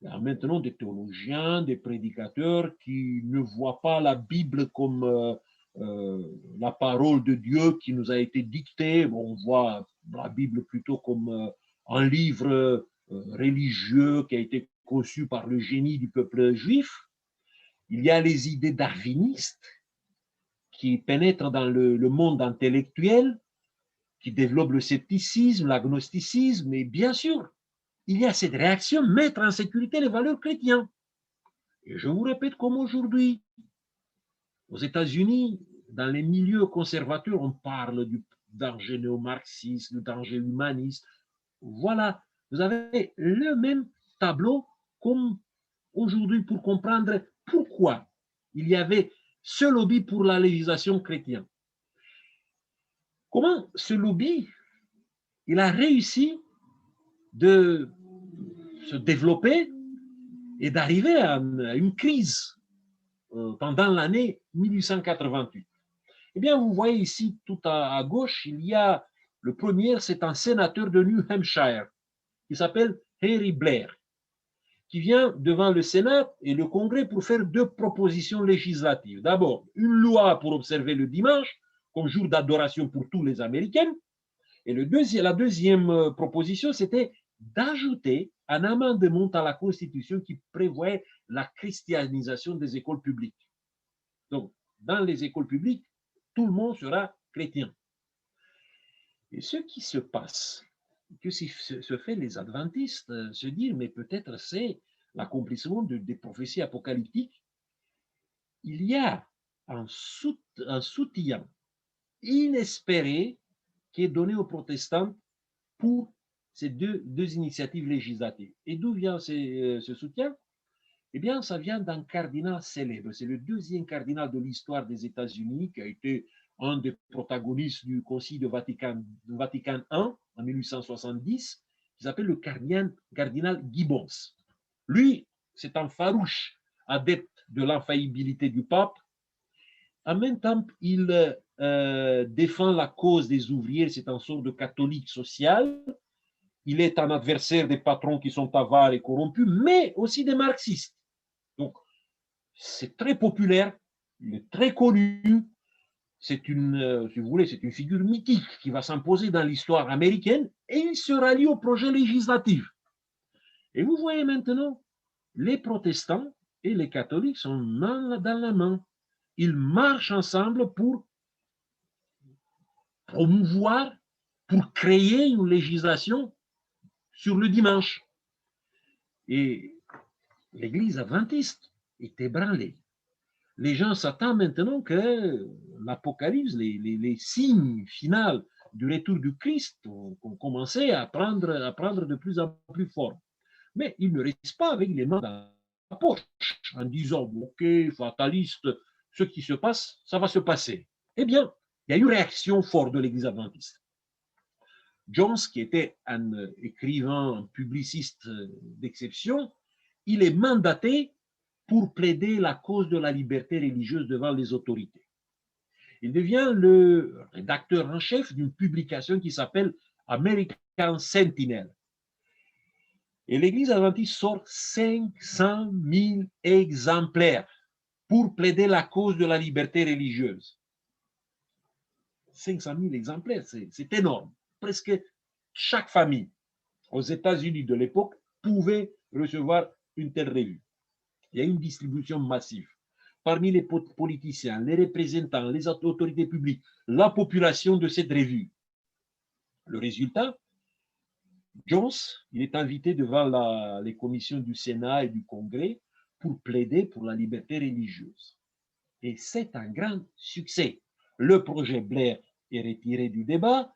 Il y a maintenant des théologiens, des prédicateurs qui ne voient pas la Bible comme la parole de Dieu qui nous a été dictée. Bon, on voit la Bible plutôt comme un livre religieux qui a été conçu par le génie du peuple juif. Il y a les idées darwinistes qui pénètrent dans le monde intellectuel, qui développent le scepticisme, l'agnosticisme, et bien sûr, il y a cette réaction mettre en sécurité les valeurs chrétiennes. Et je vous répète comme aujourd'hui, aux États-Unis, dans les milieux conservateurs, on parle du danger néo-marxiste, du danger humaniste. Voilà, vous avez le même tableau comme aujourd'hui pour comprendre pourquoi il y avait ce lobby pour la législation chrétienne. Comment ce lobby, il a réussi de se développer et d'arriver à une crise pendant l'année 1888. Eh bien, vous voyez ici, tout à gauche, il y a le premier, c'est un sénateur de New Hampshire qui s'appelle Henry Blair, qui vient devant le Sénat et le Congrès pour faire deux propositions législatives. D'abord, une loi pour observer le dimanche comme jour d'adoration pour tous les Américains. Et la deuxième proposition, c'était d'ajouter un amendement à la Constitution qui prévoyait la christianisation des écoles publiques. Donc, dans les écoles publiques, tout le monde sera chrétien. Et ce qui se passe, que se fait les adventistes se dire, mais peut-être c'est l'accomplissement des prophéties apocalyptiques. Il y a un soutien inespéré qui est donné aux protestants pour ces deux initiatives législatives. Et d'où vient ce soutien? Eh bien, ça vient d'un cardinal célèbre. C'est le deuxième cardinal de l'histoire des États-Unis qui a été un des protagonistes du Concile de Vatican I en 1870, qui s'appelle le cardinal Gibbons. Lui, c'est un farouche adepte de l'infaillibilité du pape. En même temps, il défend la cause des ouvriers, c'est un sort de catholique social. Il est un adversaire des patrons qui sont avares et corrompus, mais aussi des marxistes. Donc, c'est très populaire, il est très connu. C'est une, si vous voulez, c'est une figure mythique qui va s'imposer dans l'histoire américaine et il se rallie au projet législatif. Et vous voyez maintenant, les protestants et les catholiques sont main dans la main. Ils marchent ensemble pour promouvoir, pour créer une législation sur le dimanche. Et l'Église adventiste est ébranlé. Les gens s'attendent maintenant que l'Apocalypse, les signes finaux du retour du Christ ont commencé à prendre de plus en plus forme. Mais ils ne restent pas avec les mains dans la poche en disant, OK, fataliste, ce qui se passe, ça va se passer. Eh bien, il y a une réaction forte de l'Église adventiste. Jones, qui était un écrivain, un publiciste d'exception, il est mandaté pour plaider la cause de la liberté religieuse devant les autorités. Il devient le rédacteur en chef d'une publication qui s'appelle American Sentinel. Et l'Église adventiste sort 500 000 exemplaires pour plaider la cause de la liberté religieuse. 500 000 exemplaires, c'est énorme. Presque chaque famille aux États-Unis de l'époque pouvait recevoir une telle revue. Il y a une distribution massive. Parmi les politiciens, les représentants, les autorités publiques, la population de cette revue. Le résultat, Jones, il est invité devant les commissions du Sénat et du Congrès pour plaider pour la liberté religieuse. Et c'est un grand succès. Le projet Blair est retiré du débat,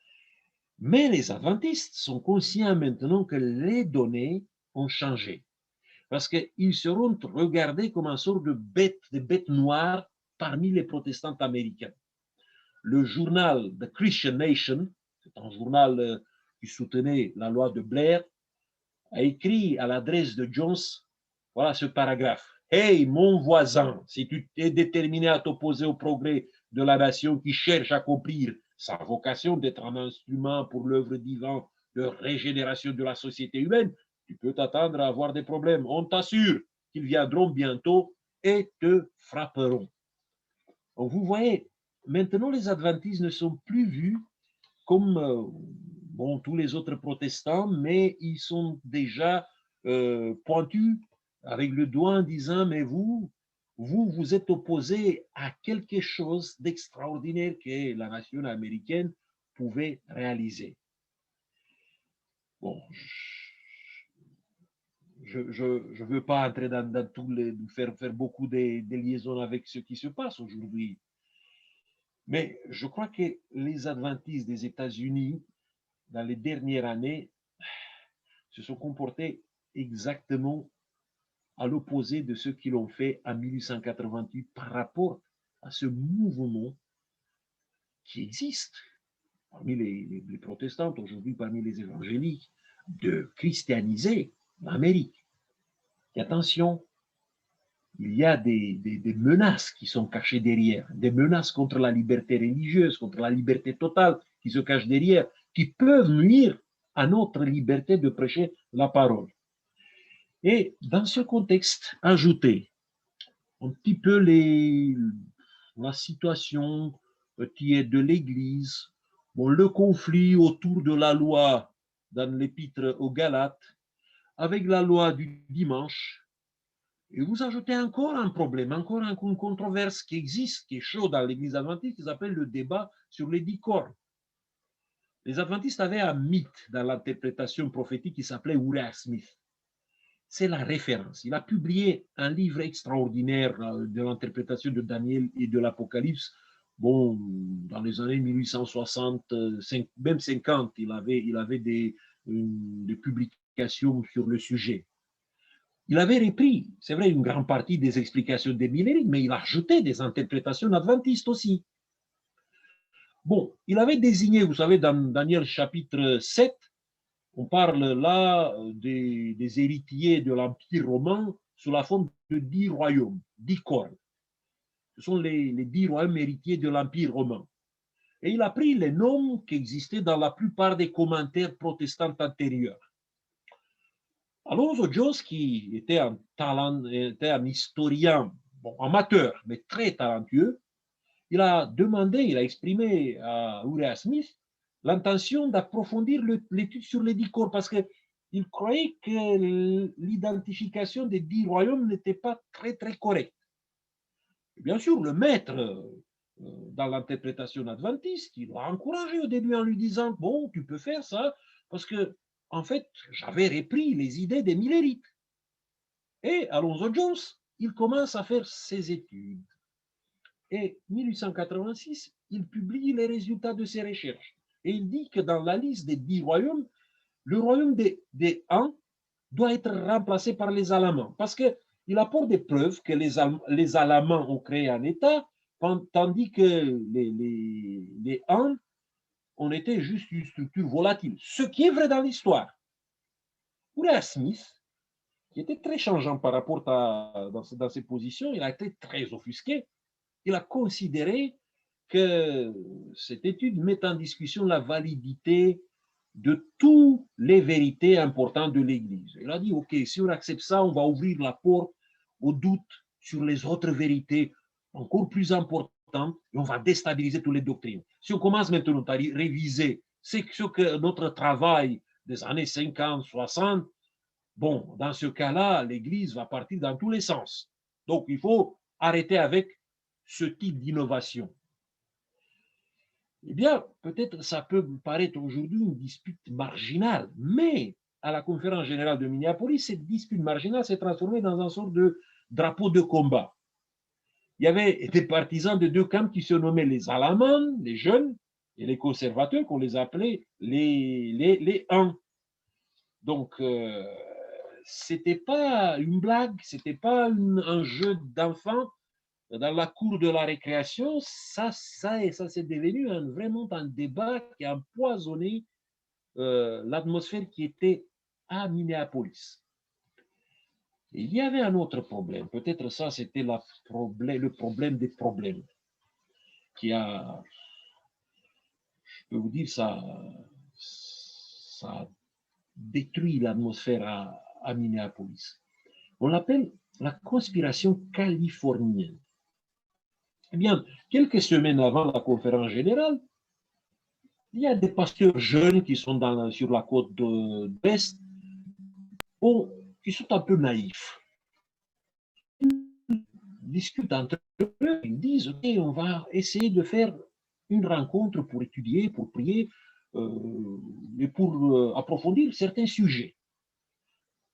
mais les adventistes sont conscients maintenant que les données ont changé. Parce qu'ils seront regardés comme une sorte de bêtes noires parmi les protestants américains. Le journal The Christian Nation, c'est un journal qui soutenait la loi de Blair, a écrit à l'adresse de Jones, voilà ce paragraphe. Hey, mon voisin, si tu es déterminé à t'opposer au progrès de la nation qui cherche à accomplir sa vocation d'être un instrument pour l'œuvre divine de régénération de la société humaine, tu peux t'attendre à avoir des problèmes. On t'assure qu'ils viendront bientôt et te frapperont. Donc, vous voyez, maintenant les adventistes ne sont plus vus comme bon, tous les autres protestants, mais ils sont déjà pointus avec le doigt en disant, mais vous êtes opposé à quelque chose d'extraordinaire que la nation américaine pouvait réaliser. Bon, je ne veux pas entrer dans tous les, faire beaucoup de liaisons avec ce qui se passe aujourd'hui. Mais je crois que les adventistes des États-Unis, dans les dernières années, se sont comportés exactement à l'opposé de ce qu'ils ont fait en 1888 par rapport à ce mouvement qui existe parmi les protestants, aujourd'hui parmi les évangéliques, de christianiser l'Amérique. Et attention, il y a des menaces qui sont cachées derrière, des menaces contre la liberté religieuse, contre la liberté totale qui se cachent derrière, qui peuvent nuire à notre liberté de prêcher la parole. Et dans ce contexte, ajouter un petit peu la situation qui est de l'Église, bon, le conflit autour de la loi dans l'épître aux Galates, avec la loi du dimanche, et vous ajoutez encore un problème, encore une controverse qui existe, qui est chaude dans l'Église adventiste, qui s'appelle le débat sur les 10 corps. Les adventistes avaient un mythe dans l'interprétation prophétique qui s'appelait Uriah Smith. C'est la référence. Il a publié un livre extraordinaire de l'interprétation de Daniel et de l'Apocalypse. Bon, dans les années 1860, même 50, il avait des publications sur le sujet. Il avait repris, c'est vrai, une grande partie des explications des Millérites, mais il a ajouté des interprétations adventistes aussi. Bon, il avait désigné, vous savez, dans Daniel chapitre 7, on parle là des héritiers de l'Empire romain sous la forme de 10 royaumes, 10 corps. Ce sont les 10 royaumes héritiers de l'Empire romain. Et il a pris les noms qui existaient dans la plupart des commentaires protestants antérieurs. Alonzo Jones, qui était un historien bon, amateur, mais très talentueux, il a exprimé à Uriah Smith l'intention d'approfondir l'étude sur les 10 corps parce qu'il croyait que l'identification des 10 royaumes n'était pas très, très correcte. Bien sûr, le maître, dans l'interprétation adventiste, il l'a encouragé au début en lui disant « Bon, tu peux faire ça, parce que en fait, j'avais repris les idées des Millérites. » Et Alonzo Jones il commence à faire ses études. Et 1886, il publie les résultats de ses recherches. Et il dit que dans la liste des 10 royaumes, le royaume des Han doit être remplacé par les Alamans. Parce qu'il apporte des preuves que les Alamans ont créé un État, tandis que les Han ont été juste une structure volatile. Ce qui est vrai dans l'histoire. William Smith, qui était très changeant par rapport dans ses positions, il a été très offusqué. Il a considéré que cette étude met en discussion la validité de toutes les vérités importantes de l'Église. Il a dit, OK, si on accepte ça, on va ouvrir la porte au doute sur les autres vérités encore plus importantes et on va déstabiliser toutes les doctrines. Si on commence maintenant à réviser ce que notre travail des années 50, 60, bon, dans ce cas-là, l'Église va partir dans tous les sens. Donc, il faut arrêter avec ce type d'innovation. Eh bien, peut-être ça peut paraître aujourd'hui une dispute marginale, mais à la conférence générale de Minneapolis, cette dispute marginale s'est transformée dans une sorte de drapeau de combat. Il y avait des partisans de deux camps qui se nommaient les Alamans, les jeunes, et les conservateurs, qu'on les appelait les Huns. Donc, c'était pas une blague, c'était pas un jeu d'enfant dans la cour de la récréation. Ça s'est devenu vraiment un débat qui a empoisonné l'atmosphère qui était à Minneapolis. Et il y avait un autre problème, peut-être ça c'était le problème des problèmes, qui a, je peux vous dire, ça a détruit l'atmosphère à Minneapolis. On l'appelle la conspiration californienne. Eh bien, quelques semaines avant la conférence générale, il y a des pasteurs jeunes qui sont sur la côte de l'Est, qui sont un peu naïfs. Ils discutent entre eux, ils disent, OK, on va essayer de faire une rencontre pour étudier, pour prier, et pour approfondir certains sujets.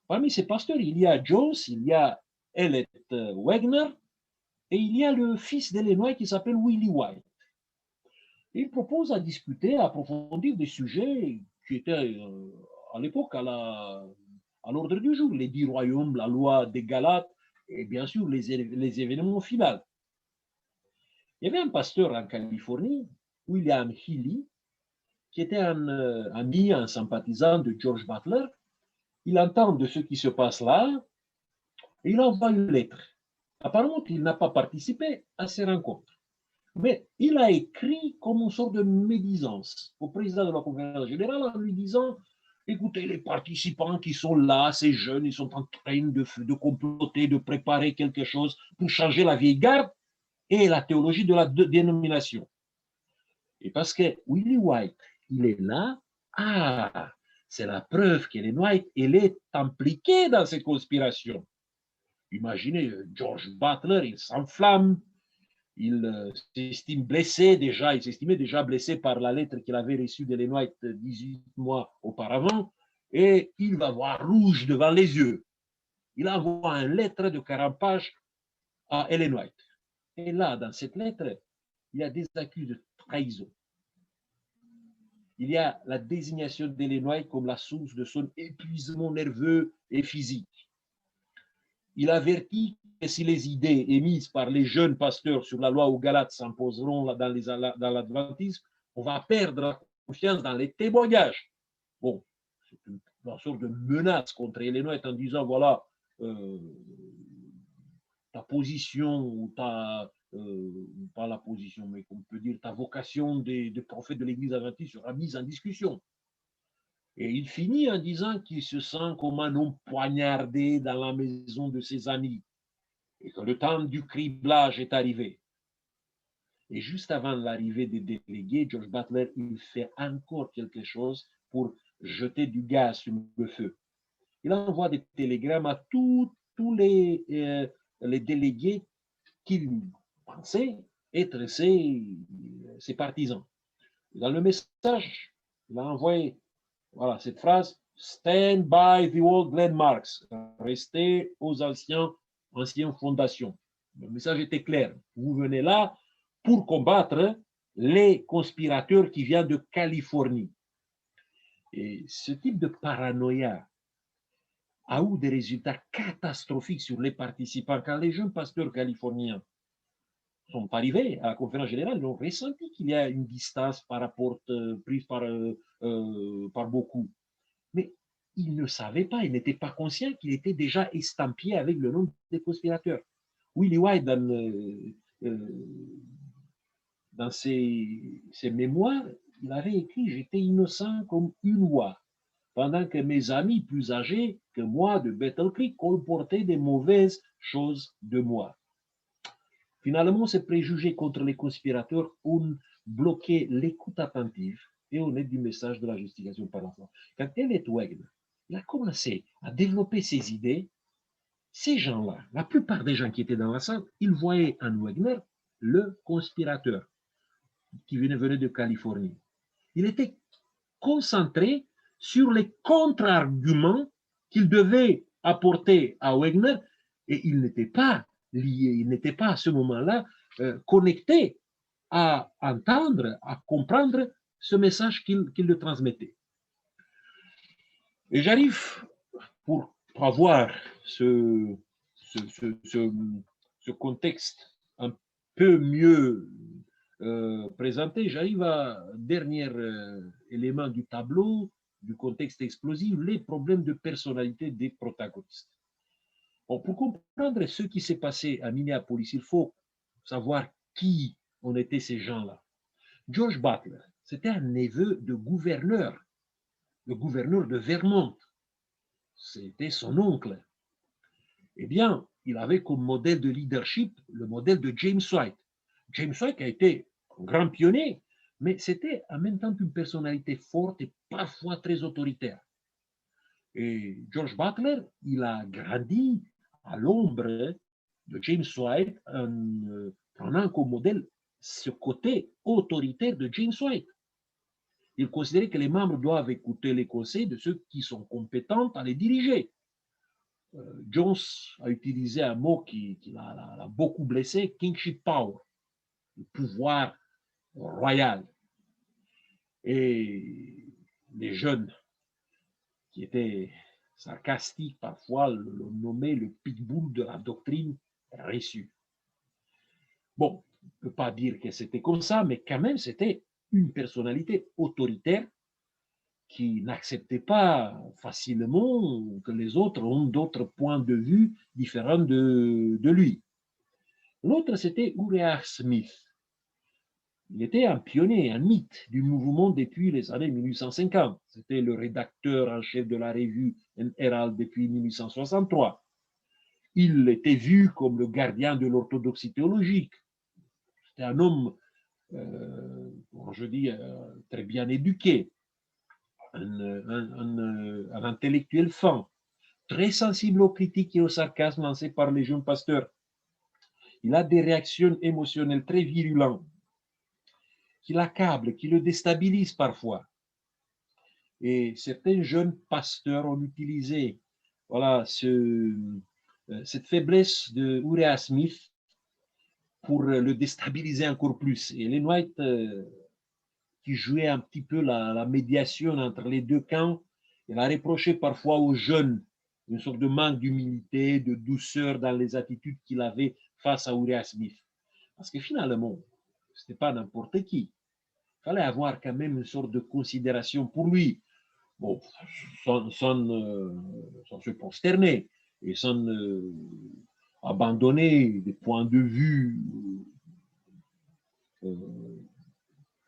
Parmi ces pasteurs, il y a Jones, il y a Elliot Wagner, et il y a le fils d'Illinois qui s'appelle Willie White. Il propose à discuter, à approfondir des sujets qui étaient à l'époque à l'ordre du jour, les 10 royaumes, la loi des Galates et bien sûr les événements finaux. Il y avait un pasteur en Californie, William Healy, qui était un ami, un sympathisant de George Butler. Il entend de ce qui se passe là et il envoie une lettre. Apparemment, il n'a pas participé à ces rencontres. Mais il a écrit comme une sorte de médisance au président de la conférence générale en lui disant, écoutez, les participants qui sont là, ces jeunes, ils sont en train de comploter, de préparer quelque chose pour changer la vieille garde et la théologie de la dénomination. Et parce que Willie White, il est là, c'est la preuve qu'Ellen White, elle est impliquée dans ces conspirations. Imaginez, George Butler, il s'enflamme, il s'estime blessé déjà, il s'estimait déjà blessé par la lettre qu'il avait reçue d'Ellen White 18 mois auparavant, et il va voir rouge devant les yeux. Il envoie une lettre de 40 pages à Ellen White. Et là, dans cette lettre, il y a des accus de trahison. Il y a la désignation d'Ellen White comme la source de son épuisement nerveux et physique. Il avertit que si les idées émises par les jeunes pasteurs sur la loi aux Galates s'imposeront dans l'adventisme, on va perdre la confiance dans les témoignages. Bon, c'est une sorte de menace contre Ellen White en disant, voilà, ta position, ou pas la position, mais on peut dire ta vocation de prophète de l'Église adventiste sera mise en discussion. Et il finit en disant qu'il se sent comme un homme poignardé dans la maison de ses amis et que le temps du criblage est arrivé. Et juste avant l'arrivée des délégués, George Butler, il fait encore quelque chose pour jeter du gaz sur le feu. Il envoie des télégrammes à tous les délégués qu'il pensait être ses partisans. Dans le message, il a envoyé cette phrase, Stand by the old landmarks, restez aux anciens ancienne fondation. Le message était clair. Vous venez là pour combattre les conspirateurs qui viennent de Californie. Et ce type de paranoïa a eu des résultats catastrophiques sur les participants. Quand les jeunes pasteurs californiens sont arrivés à la conférence générale, ils ont ressenti qu'il y a une distance par rapport prise par beaucoup. Mais ils ne savaient pas, ils n'étaient pas conscients qu'il était déjà estampillé avec le nom des conspirateurs. Willie White, dans ses mémoires, il avait écrit « J'étais innocent comme une oie », pendant que mes amis plus âgés que moi de Battle Creek colportaient des mauvaises choses de moi. Finalement, ces préjugés contre les conspirateurs ont bloqué l'écoute attentive et honnête du message de la justification par la foi. Quand Elliot Wagner il a commencé à développer ses idées, ces gens-là, la plupart des gens qui étaient dans la salle, ils voyaient en Wagner le conspirateur qui venait de Californie. Il était concentré sur les contre-arguments qu'il devait apporter à Wagner et il n'était pas lié, il n'était pas à ce moment-là connecté à entendre, à comprendre ce message qu'il le transmettait. Et j'arrive pour avoir ce contexte un peu mieux présenté, j'arrive à dernier élément du tableau, du contexte explosif, les problèmes de personnalité des protagonistes. Bon, pour comprendre ce qui s'est passé à Minneapolis, il faut savoir qui en étaient ces gens-là. George Butler, c'était un neveu de gouverneur, le gouverneur de Vermont. C'était son oncle. Eh bien, il avait comme modèle de leadership le modèle de James White. James White a été un grand pionnier, mais c'était en même temps une personnalité forte et parfois très autoritaire. Et George Butler, il a grandi à l'ombre de James White en prenant comme modèle ce côté autoritaire de James White. Il considérait que les membres doivent écouter les conseils de ceux qui sont compétents à les diriger. Jones a utilisé un mot qui l'a beaucoup blessé, kingship power, le pouvoir royal. Et les jeunes qui étaient sarcastiques parfois le nommaient le pitbull de la doctrine reçue. Bon, on ne peut pas dire que c'était comme ça, mais quand même c'était une personnalité autoritaire qui n'acceptait pas facilement que les autres ont d'autres points de vue différents de lui. L'autre, c'était Uriah Smith. Il était un pionnier, un mythe du mouvement depuis les années 1850. C'était le rédacteur en chef de la revue Herald depuis 1863. Il était vu comme le gardien de l'orthodoxie théologique. C'était un homme, je dis, très bien éduqué, un intellectuel fin, très sensible aux critiques et au sarcasme lancés par les jeunes pasteurs. Il a des réactions émotionnelles très virulentes qui l'accablent, qui le déstabilisent parfois. Et certains jeunes pasteurs ont utilisé voilà, cette faiblesse de Uriah Smith pour le déstabiliser encore plus. Et Ellen White, qui jouait un petit peu la médiation entre les deux camps, il a reproché parfois aux jeunes une sorte de manque d'humilité, de douceur dans les attitudes qu'il avait face à Uriah Smith. Parce que finalement, ce n'était pas n'importe qui. Il fallait avoir quand même une sorte de considération pour lui. Bon, sans se prosterner et sans abandonner des points de vue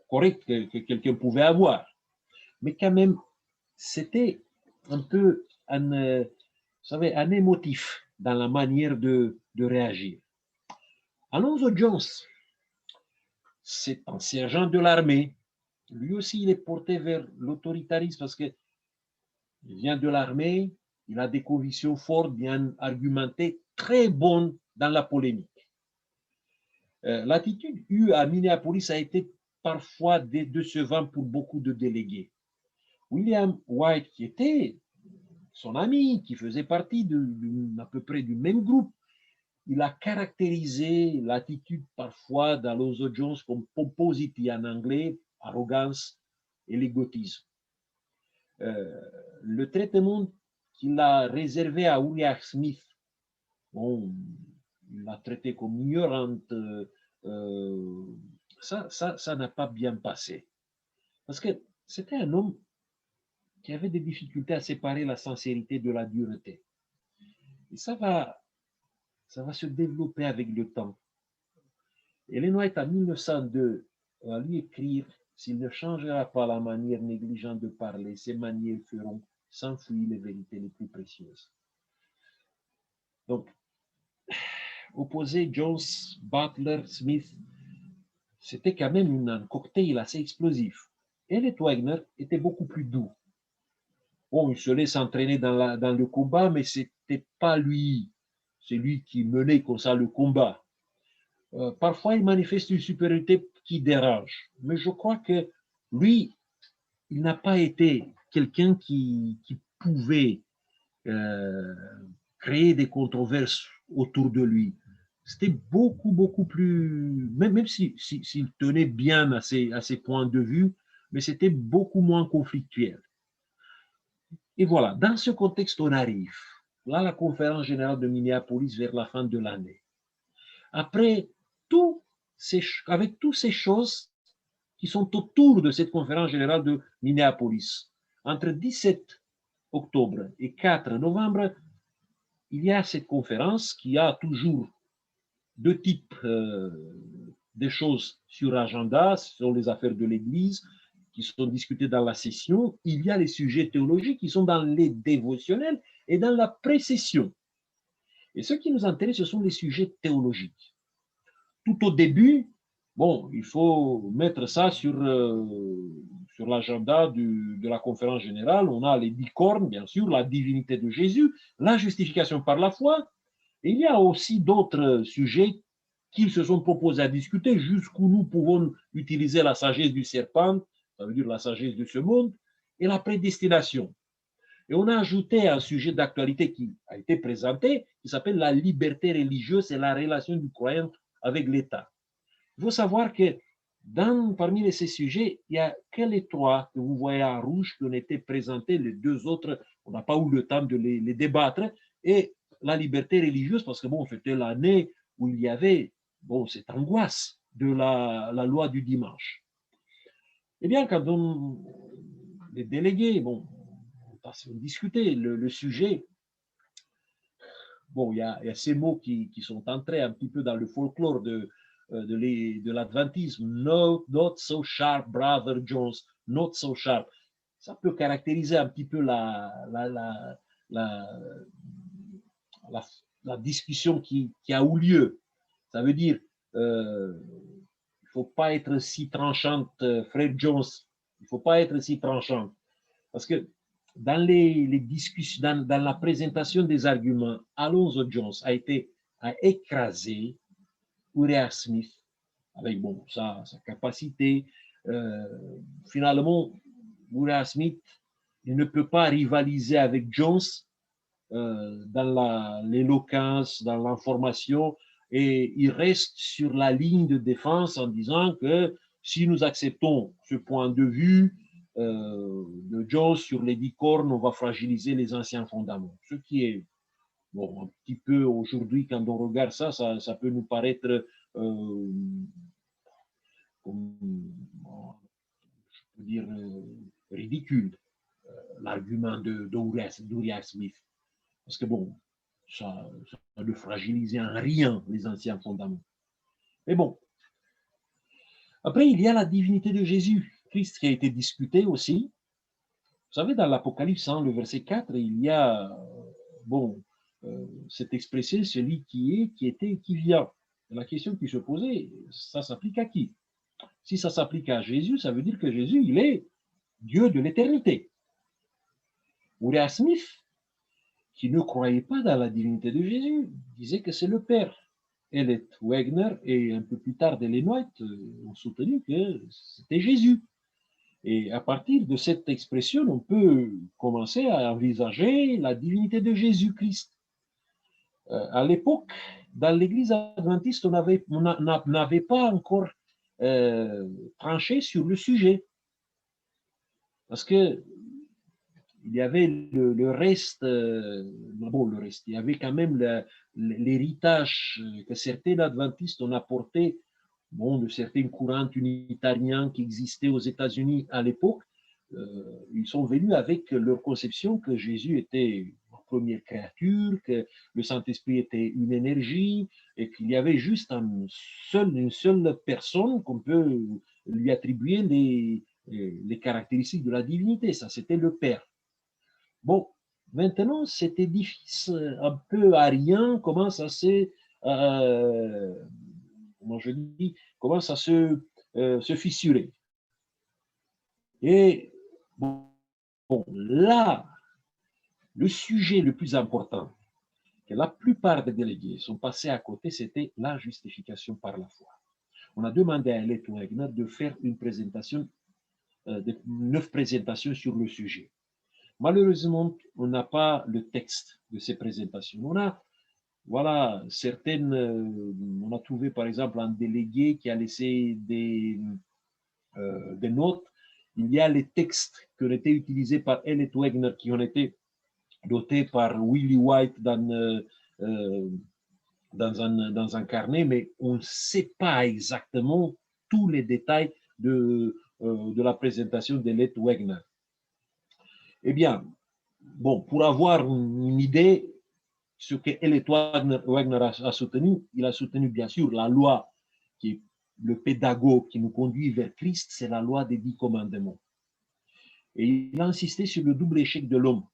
corrects que quelqu'un pouvait avoir. Mais quand même, c'était un peu vous savez, un émotif dans la manière de réagir. Alonzo Jones, c'est un sergent de l'armée. Lui aussi, il est porté vers l'autoritarisme parce qu'il vient de l'armée, il a des convictions fortes, bien argumentées, très bonnes dans la polémique. L'attitude eue à Minneapolis a été parfois décevante pour beaucoup de délégués. William White, qui était son ami, qui faisait partie à peu près du même groupe, il a caractérisé l'attitude parfois d'Alonzo Jones comme pomposity en anglais, arrogance et l'égotisme. Le traitement qu'il a réservé à William Smith, bon, il l'a traité comme ignorante, ça n'a pas bien passé. Parce que c'était un homme qui avait des difficultés à séparer la sincérité de la dureté. Et ça va se développer avec le temps. Ellen White, en 1902, va lui écrire: s'il ne changera pas la manière négligente de parler, ses manières feront s'enfuir les vérités les plus précieuses. Donc, opposer Jones, Butler, Smith, c'était quand même un cocktail assez explosif. Elliot Wagner était beaucoup plus doux. Bon, il se laisse entraîner dans le combat, mais ce n'était pas lui, c'est lui qui menait comme ça le combat. Parfois, il manifeste une supériorité qui dérange, mais je crois que lui, il n'a pas été quelqu'un qui pouvait créer des controverses autour de lui. C'était beaucoup plus, même s'il tenait bien à ses points de vue, mais c'était beaucoup moins conflictuel. Et voilà, dans ce contexte, on arrive. Là, la conférence générale de Minneapolis vers la fin de l'année. Après, avec toutes ces choses qui sont autour de cette conférence générale de Minneapolis, entre 17 octobre et 4 novembre, il y a cette conférence qui a toujours deux types de choses sur l'agenda, ce sont les affaires de l'Église qui sont discutées dans la session. Il y a les sujets théologiques qui sont dans les dévotionnels et dans la précession. Et ce qui nous intéresse, ce sont les sujets théologiques. Tout au début, bon, il faut mettre ça sur l'agenda de la conférence générale. On a les 10 cornes, bien sûr, la divinité de Jésus, la justification par la foi. Et il y a aussi d'autres sujets qu'ils se sont proposés à discuter, jusqu'où nous pouvons utiliser la sagesse du serpent, ça veut dire la sagesse de ce monde, et la prédestination. Et on a ajouté un sujet d'actualité qui a été présenté, qui s'appelle la liberté religieuse et la relation du croyant avec l'État. Il faut savoir que parmi ces sujets, il n'y a que les trois que vous voyez en rouge qui ont été présentés, les deux autres, on n'a pas eu le temps de les débattre, et la liberté religieuse, parce que bon, c'était l'année où il y avait cette angoisse de la loi du dimanche. Eh bien, quand les délégués, ont discuté le sujet, il y a ces mots qui sont entrés un petit peu dans le folklore de l'adventisme. Not so sharp, brother Jones, not so sharp. Ça peut caractériser un petit peu la discussion qui a eu lieu. Ça veut dire, il ne faut pas être si tranchante, frère Jones, il ne faut pas être si tranchante. Parce que dans les discussions, dans la présentation des arguments, Alonzo Jones a écrasé Uriah Smith avec sa capacité. Finalement, Uriah Smith, il ne peut pas rivaliser avec Jones dans l'éloquence, dans l'information, et il reste sur la ligne de défense en disant que si nous acceptons ce point de vue de Jones sur les 10 cornes, on va fragiliser les anciens fondements. Ce qui est, un petit peu aujourd'hui, quand on regarde ça peut nous paraître comme, je peux dire, ridicule, l'argument d'Uriah Smith. Parce que ça ne fragilisait en rien les anciens fondements. Mais bon. Après, il y a la divinité de Jésus, Christ, qui a été discutée aussi. Vous savez, dans l'Apocalypse, le verset 4, il y a, cette expression, celui qui est, qui était et qui vient. Et la question qui se posait, ça s'applique à qui? Si ça s'applique à Jésus, ça veut dire que Jésus, il est Dieu de l'éternité. Uriah Smith, qui ne croyait pas dans la divinité de Jésus, disait que c'est le Père. Elliot Wagner et un peu plus tard Ellen White ont soutenu que c'était Jésus. Et à partir de cette expression, on peut commencer à envisager la divinité de Jésus-Christ. À l'époque, dans l'église adventiste, n'avait pas encore tranché sur le sujet. Parce que il y avait le reste, bon, le reste, il y avait quand même l'héritage que certains adventistes ont apporté, bon, de certains courants unitariens qui existaient aux États-Unis à l'époque. Ils sont venus avec leur conception que Jésus était la première créature, que le Saint-Esprit était une énergie et qu'il y avait juste une seule personne qu'on peut lui attribuer les caractéristiques de la divinité. Ça, c'était le Père. Bon, maintenant, cet édifice un peu arien commence à comment je dis, commence à se fissurer. Et bon, là, le sujet le plus important que la plupart des délégués sont passés à côté, c'était la justification par la foi. On a demandé à Elliott Wagner de faire une présentation, de 9 présentations sur le sujet. Malheureusement, on n'a pas le texte de ces présentations. On a, voilà, certaines, on a trouvé par exemple un délégué qui a laissé des notes. Il y a les textes qui ont été utilisés par Elliott Wagner, qui ont été dotés par Willie White dans un carnet, mais on ne sait pas exactement tous les détails de la présentation d'Elliott Wagner. Eh bien, bon, pour avoir une idée, ce que Elliott Wagner a soutenu, il a soutenu bien sûr la loi qui est le pédagogue qui nous conduit vers Christ, c'est la loi des 10 commandements. Et il a insisté sur le double échec de l'homme.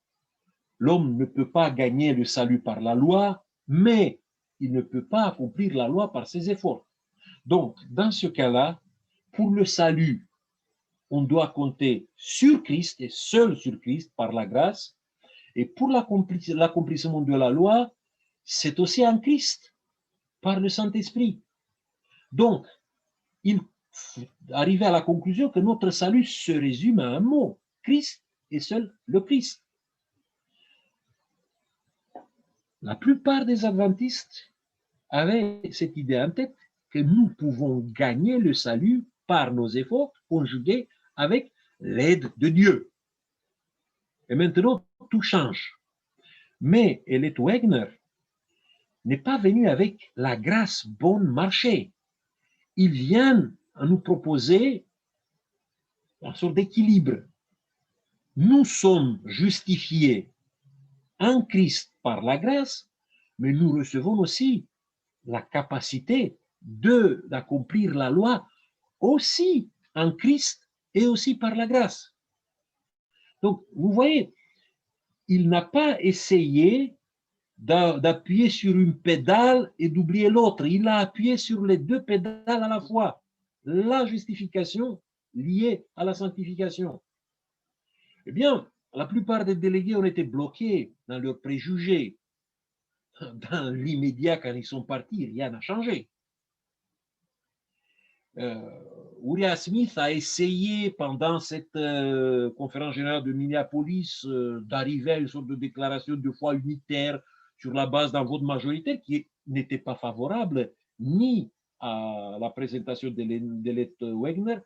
L'homme ne peut pas gagner le salut par la loi, mais il ne peut pas accomplir la loi par ses efforts. Donc, dans ce cas-là, pour le salut, on doit compter sur Christ et seul sur Christ par la grâce. Et pour l'accomplissement de la loi, c'est aussi en Christ, par le Saint-Esprit. Donc, il arrivait à la conclusion que notre salut se résume à un mot, Christ et seul le Christ. La plupart des adventistes avaient cette idée en tête que nous pouvons gagner le salut par nos efforts conjugués avec l'aide de Dieu. Et maintenant, tout change. Mais Elliott Wagner n'est pas venu avec la grâce bon marché. Il vient à nous proposer une sorte d'équilibre. Nous sommes justifiés en Christ par la grâce, mais nous recevons aussi la capacité d'accomplir la loi aussi en Christ et aussi par la grâce. Donc, vous voyez, il n'a pas essayé d'appuyer sur une pédale et d'oublier l'autre. Il a appuyé sur les deux pédales à la fois. La justification liée à la sanctification. Eh bien, la plupart des délégués ont été bloqués dans leurs préjugés. Dans l'immédiat, quand ils sont partis, rien n'a changé. Uriah Smith a essayé pendant cette conférence générale de Minneapolis d'arriver à une sorte de déclaration de foi unitaire sur la base d'un vote majoritaire qui n'était pas favorable ni à la présentation d'Elliott Wagner,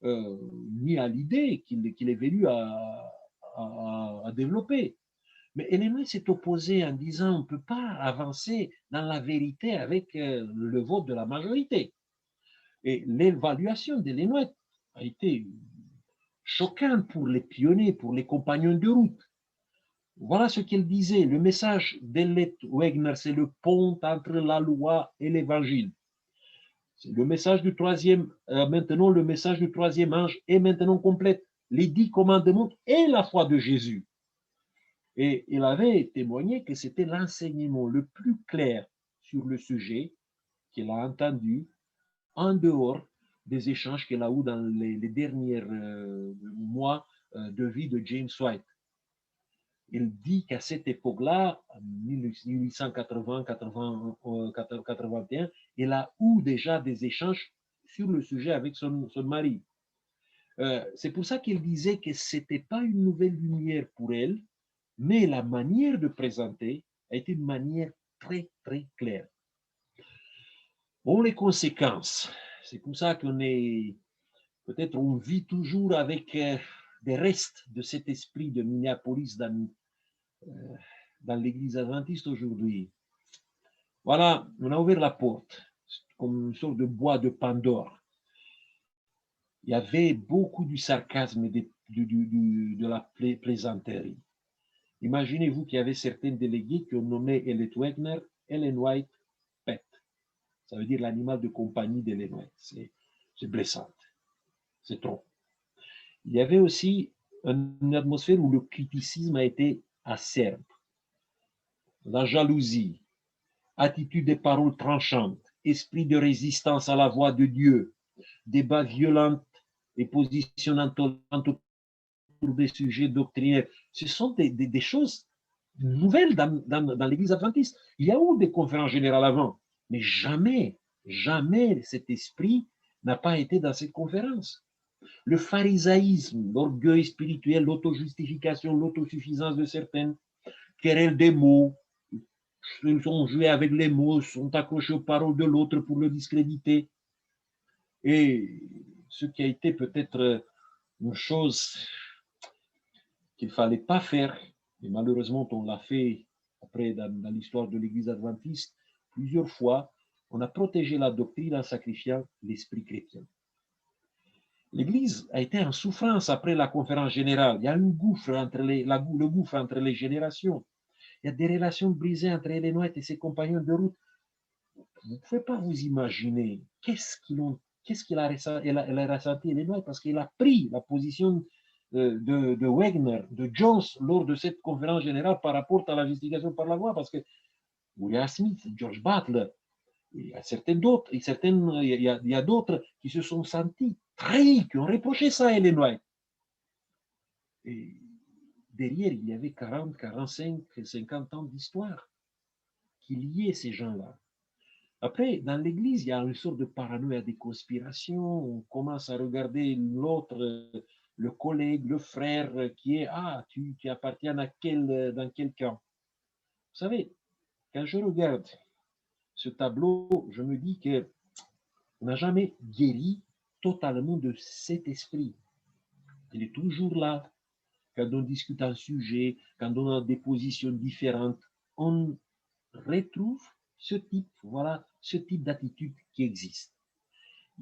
ni à l'idée qu'il est venu à développer. Mais Elliott s'est opposé en disant on ne peut pas avancer dans la vérité avec le vote de la majorité. Et l'évaluation d'Elliott a été choquante pour les pionniers, pour les compagnons de route. Voilà ce qu'il disait. Le message d'Elliott Wagner, c'est le pont entre la loi et l'évangile. C'est le message du troisième, maintenant le message du troisième ange est maintenant complète. Les 10 commandements et la foi de Jésus. Et il avait témoigné que c'était l'enseignement le plus clair sur le sujet qu'il a entendu en dehors des échanges qu'il a eu dans les derniers mois de vie de James White. Il dit qu'à cette époque-là, en 1880-81, il a eu déjà des échanges sur le sujet avec son mari. C'est pour ça qu'il disait que ce n'était pas une nouvelle lumière pour elle, mais la manière de présenter a été une manière très, très claire. Bon, les conséquences, c'est pour ça qu'on est, peut-être on vit toujours avec des restes de cet esprit de Minneapolis dans l'église adventiste aujourd'hui. Voilà, on a ouvert la porte, comme une sorte de bois de Pandore. Il y avait beaucoup du sarcasme et de la plaisanterie. Imaginez-vous qu'il y avait certains délégués qui ont nommé Elliot Wagner, Ellen White, Pet. Ça veut dire l'animal de compagnie d'Ellen White. C'est blessant. C'est trop. Il y avait aussi une atmosphère où le criticisme a été acerbe. La jalousie, attitude des paroles tranchantes, esprit de résistance à la voix de Dieu, débats violents et positions intolérantes autour des sujets doctrinaires. Ce sont des choses nouvelles dans l'Église adventiste. Il y a eu des conférences générales avant, mais jamais, jamais cet esprit n'a pas été dans cette conférence. Le pharisaïsme, l'orgueil spirituel, l'auto-justification, l'autosuffisance de certaines, querelle des mots, ils ont joué avec les mots, sont accrochés aux paroles de l'autre pour le discréditer. Et ce qui a été peut-être une chose qu'il ne fallait pas faire, et malheureusement on l'a fait après dans l'histoire de l'Église adventiste, plusieurs fois, on a protégé la doctrine en sacrifiant l'esprit chrétien. L'Église a été en souffrance après la conférence générale. Il y a un gouffre le gouffre entre les générations. Il y a des relations brisées entre Ellen White et ses compagnons de route. Vous ne pouvez pas vous imaginer qu'est-ce qu'il a ressenti Ellen White, parce qu'il a pris la position de Wagner, de Jones, lors de cette conférence générale par rapport à la justification par la voie, parce que William Smith, George Butler, il y a certaines d'autres, il y a d'autres qui se sont sentis trahis, qui ont reproché ça à Ellen White. Et derrière, il y avait 40, 45, 50 ans d'histoire qui liaient ces gens-là. Après, dans l'Église, il y a une sorte de paranoïa des conspirations. On commence à regarder l'autre, le collègue, le frère qui est, ah, tu appartiens dans quel camp. Vous savez, quand je regarde ce tableau, je me dis qu'on n'a jamais guéri totalement de cet esprit. Il est toujours là. Quand on discute un sujet, quand on a des positions différentes, on retrouve ce type d'attitude qui existe.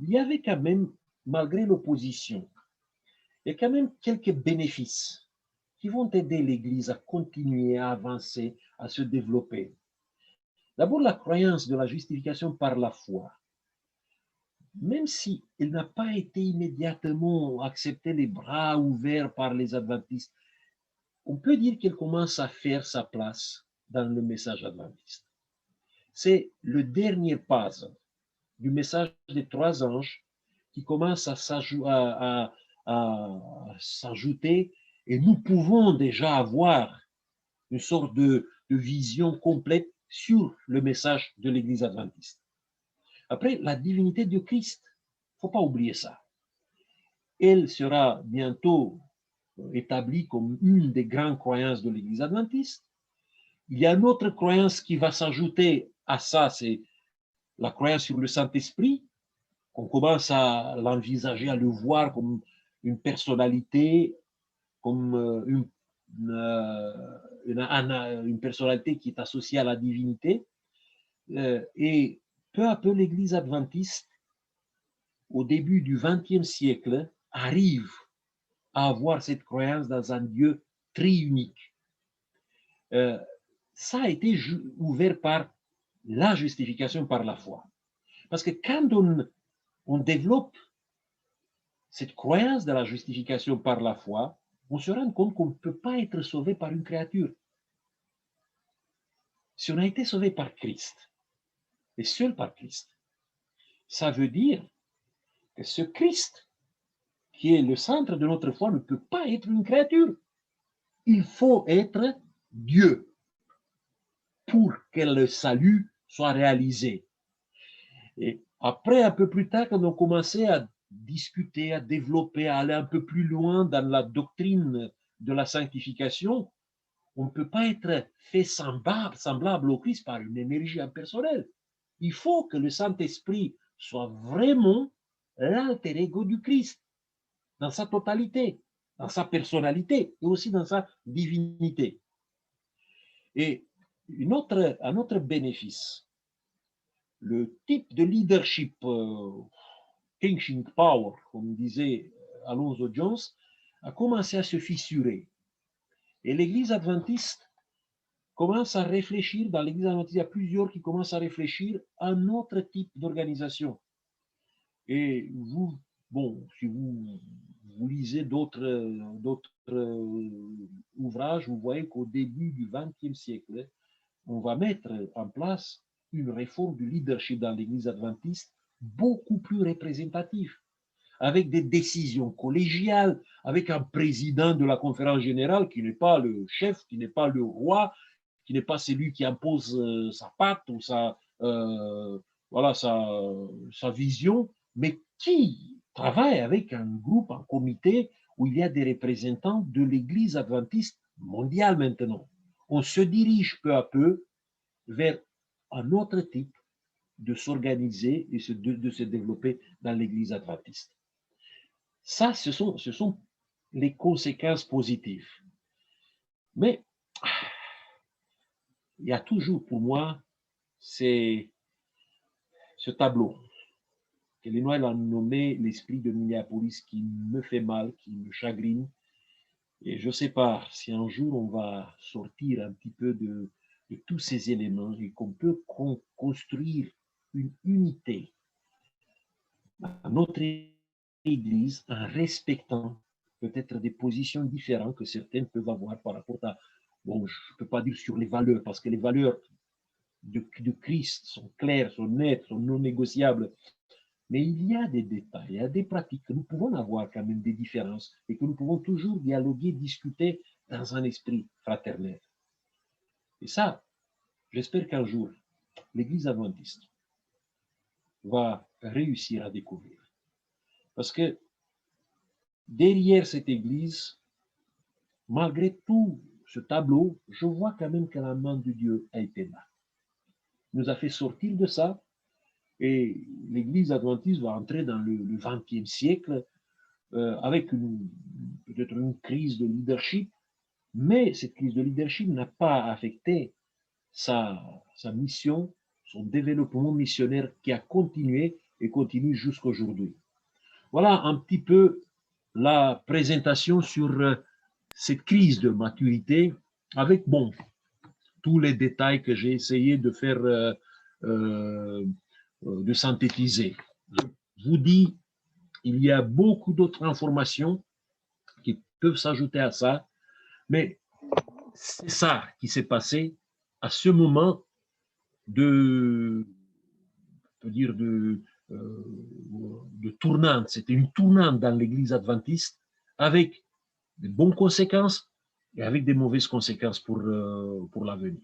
Il y avait quand même, malgré l'opposition, il y a quand même quelques bénéfices qui vont aider l'Église à continuer à avancer, à se développer. D'abord, la croyance de la justification par la foi. Même si elle n'a pas été immédiatement acceptée les bras ouverts par les adventistes, on peut dire qu'elle commence à faire sa place dans le message adventiste. C'est le dernier pas du message des trois anges qui commence à s'ajouter, et nous pouvons déjà avoir une sorte de vision complète sur le message de l'Église adventiste. Après, la divinité de Christ, il ne faut pas oublier ça. Elle sera bientôt établie comme une des grandes croyances de l'Église adventiste. Il y a une autre croyance qui va s'ajouter à ça, c'est la croyance sur le Saint-Esprit. On commence à l'envisager, à le voir comme une personnalité, comme une personnalité qui est associée à la divinité. Et peu à peu, l'Église adventiste, au début du XXe siècle, arrive à avoir cette croyance dans un Dieu triunique. Ça a été ouvert par la justification par la foi. Parce que quand on développe cette croyance de la justification par la foi, on se rend compte qu'on ne peut pas être sauvé par une créature. Si on a été sauvé par Christ, et seul par Christ, ça veut dire que ce Christ, qui est le centre de notre foi, ne peut pas être une créature. Il faut être Dieu pour que le salut soit réalisé. Et après, un peu plus tard, quand on commençait à discuter, à développer, à aller un peu plus loin dans la doctrine de la sanctification, on ne peut pas être fait semblable au Christ par une énergie impersonnelle. Il faut que le Saint-Esprit soit vraiment l'alter ego du Christ, dans sa totalité, dans sa personnalité et aussi dans sa divinité. Et un autre bénéfice, le type de leadership kingship power, comme disait Alonzo Jones, a commencé à se fissurer. Et l'Église adventiste commence à réfléchir, dans l'Église adventiste, il y a plusieurs qui commencent à réfléchir à un autre type d'organisation. Et vous, bon, si vous lisez d'autres ouvrages, vous voyez qu'au début du XXe siècle, on va mettre en place une réforme du leadership dans l'Église adventiste beaucoup plus représentative, avec des décisions collégiales, avec un président de la conférence générale qui n'est pas le chef, qui n'est pas le roi, qui n'est pas celui qui impose sa patte ou voilà, sa vision, mais qui travaille avec un groupe, un comité où il y a des représentants de l'Église adventiste mondiale maintenant. On se dirige peu à peu vers un autre type de s'organiser et de se développer dans l'Église adventiste. Ça, ce sont les conséquences positives. Mais il y a toujours pour moi ce tableau que les Noirs l'ont nommé l'esprit de Minneapolis qui me fait mal, qui me chagrine. Et je ne sais pas si un jour on va sortir un petit peu de tous ces éléments et qu'on peut construire une unité à notre Église en respectant peut-être des positions différentes que certaines peuvent avoir par rapport à, bon, je ne peux pas dire sur les valeurs, parce que les valeurs de Christ sont claires, sont nettes, sont non négociables. Mais il y a des détails, il y a des pratiques que nous pouvons avoir quand même des différences et que nous pouvons toujours dialoguer, discuter dans un esprit fraternel. Et ça, j'espère qu'un jour, l'Église adventiste va réussir à découvrir. Parce que derrière cette Église, malgré tout ce tableau, je vois quand même que la main de Dieu a été là. Il nous a fait sortir de ça et l'Église adventiste va entrer dans le XXe siècle avec peut-être une crise de leadership, mais cette crise de leadership n'a pas affecté sa mission, son développement missionnaire qui a continué et continue jusqu'à aujourd'hui. Voilà un petit peu la présentation sur cette crise de maturité avec, bon, tous les détails que j'ai essayé de faire, de synthétiser. Je vous dis, il y a beaucoup d'autres informations qui peuvent s'ajouter à ça, mais c'est ça qui s'est passé à ce moment de tournante. C'était une tournante dans l'Église adventiste avec de bonnes conséquences et avec des mauvaises conséquences pour l'avenir.